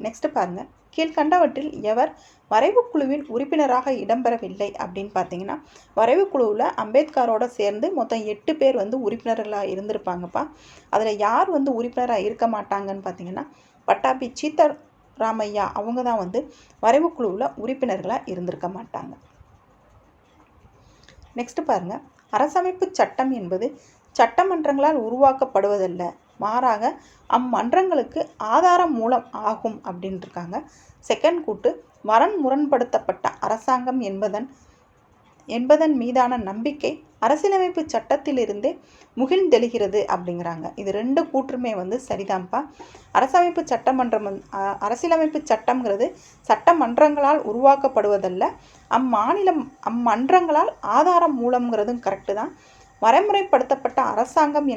நெக்ஸ்ட் பாருங்கள், கீழ்கண்டவற்றில் எவர் வரைவு குழுவில் உறுப்பினராக இடம்பெறவில்லை அப்படின்னு பார்த்தீங்கன்னா வரைவு குழுவில் அம்பேத்கரோட சேர்ந்து மொத்தம் 8 பேர் வந்து உறுப்பினர்களாக இருந்திருப்பாங்கப்பா. அதில் யார் வந்து உறுப்பினராக இருக்க மாட்டாங்கன்னு பார்த்தீங்கன்னா பட்டாபி சீத்தாராமையா அவங்க தான் வந்து வரைவு குழுவில் உறுப்பினர்களாக இருந்திருக்க மாட்டாங்க. நெக்ஸ்ட் பாருங்க, அரசமைப்பு சட்டம் என்பது சட்டமன்றங்களால் உருவாக்கப்படுவதல்ல, மாறாக அம்மன்றங்களுக்கு ஆதாரம் மூலம் ஆகும் அப்படின்னு இருக்காங்க. செகண்ட் கூட்டு, முரண்படுத்தப்பட்ட அரசாங்கம் என்பதன் மீதான நம்பிக்கை அரசியலமைப்பு சட்டத்திலிருந்தே முகிழ்ந்தெழுகிறது அப்படிங்கிறாங்க. இது 2 கூற்றுமே வந்து சரிதான்ப்பா. அரசியலமைப்பு சட்டம்ங்கிறது சட்டமன்றங்களால் உருவாக்கப்படுவதல்ல, அம்மன்றங்களால் ஆதாரம் மூலம்ங்கிறதும் கரெக்டு தான். வரைமுறைப்படுத்தப்பட்ட அரசாங்கம்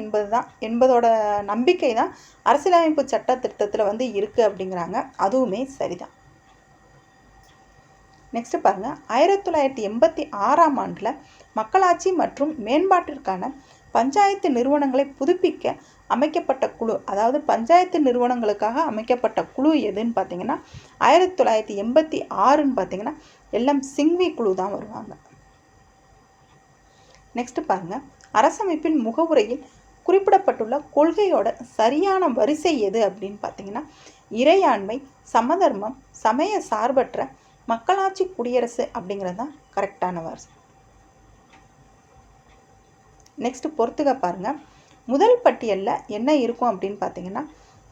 என்பதோட நம்பிக்கை தான் அரசியலமைப்பு சட்ட திட்டத்தில் வந்து இருக்குது அப்படிங்கிறாங்க. அதுவுமே சரிதான். நெக்ஸ்ட் பாருங்க, 1986ஆம் ஆண்டில் மக்களாட்சி மற்றும் மேம்பாட்டிற்கான பஞ்சாயத்து நிறுவனங்களை புதுப்பிக்க அமைக்கப்பட்ட குழு, அதாவது பஞ்சாயத்து நிறுவனங்களுக்காக அமைக்கப்பட்ட குழு எதுன்னு பார்த்தீங்கன்னா 1986ன்னு பார்த்தீங்கன்னா எல்லாம் சிங்வி குழு தான் வருவாங்க. நெக்ஸ்ட் பாருங்க, அரசமைப்பின் முகவுரையில் குறிப்பிடப்பட்டுள்ள கொள்கையோட சரியான வரிசை எது அப்படின்னு பார்த்தீங்கன்னா இறையாண்மை, சமதர்மம், சமய சார்பற்ற, மக்களாட்சி, குடியரசு அப்படிங்கிறது தான் கரெக்டான வரிசை. நெக்ஸ்ட்டு பொறுத்துக்க பாருங்கள். முதல் பட்டியலில் என்ன இருக்கும் அப்படின்னு பார்த்தீங்கன்னா,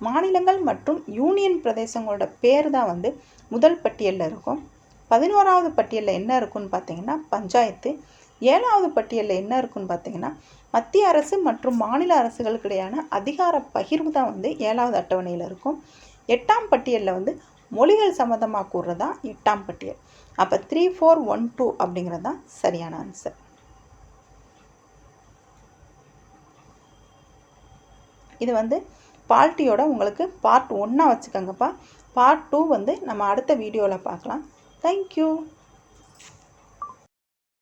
மாநிலங்கள் மற்றும் யூனியன் பிரதேசங்களோட பேர் தான் வந்து முதல் பட்டியலில் இருக்கும். 11வது பட்டியலில் என்ன இருக்குன்னு பார்த்தீங்கன்னா பஞ்சாயத்து. 7வது பட்டியலில் என்ன இருக்குன்னு பார்த்தீங்கன்னா மத்திய அரசு மற்றும் மாநில அரசுகளுக்கு இடையான அதிகார பகிர்வு தான் வந்து 7வது அட்டவணையில் இருக்கும். 8ஆம் பட்டியலில் வந்து மொழிகள் சம்மந்தமாக கூறுறது தான் 8ஆம் பட்டியல். அப்போ 3, 4, 1, 2 அப்படிங்கிறது தான் சரியான ஆன்சர். இது வந்து பால்ட்டியோட உங்களுக்கு பார்ட் 1 வச்சுக்கோங்கப்பா. பார்ட் 2 வந்து நம்ம அடுத்த வீடியோவில் பார்க்கலாம். தேங்க்யூ.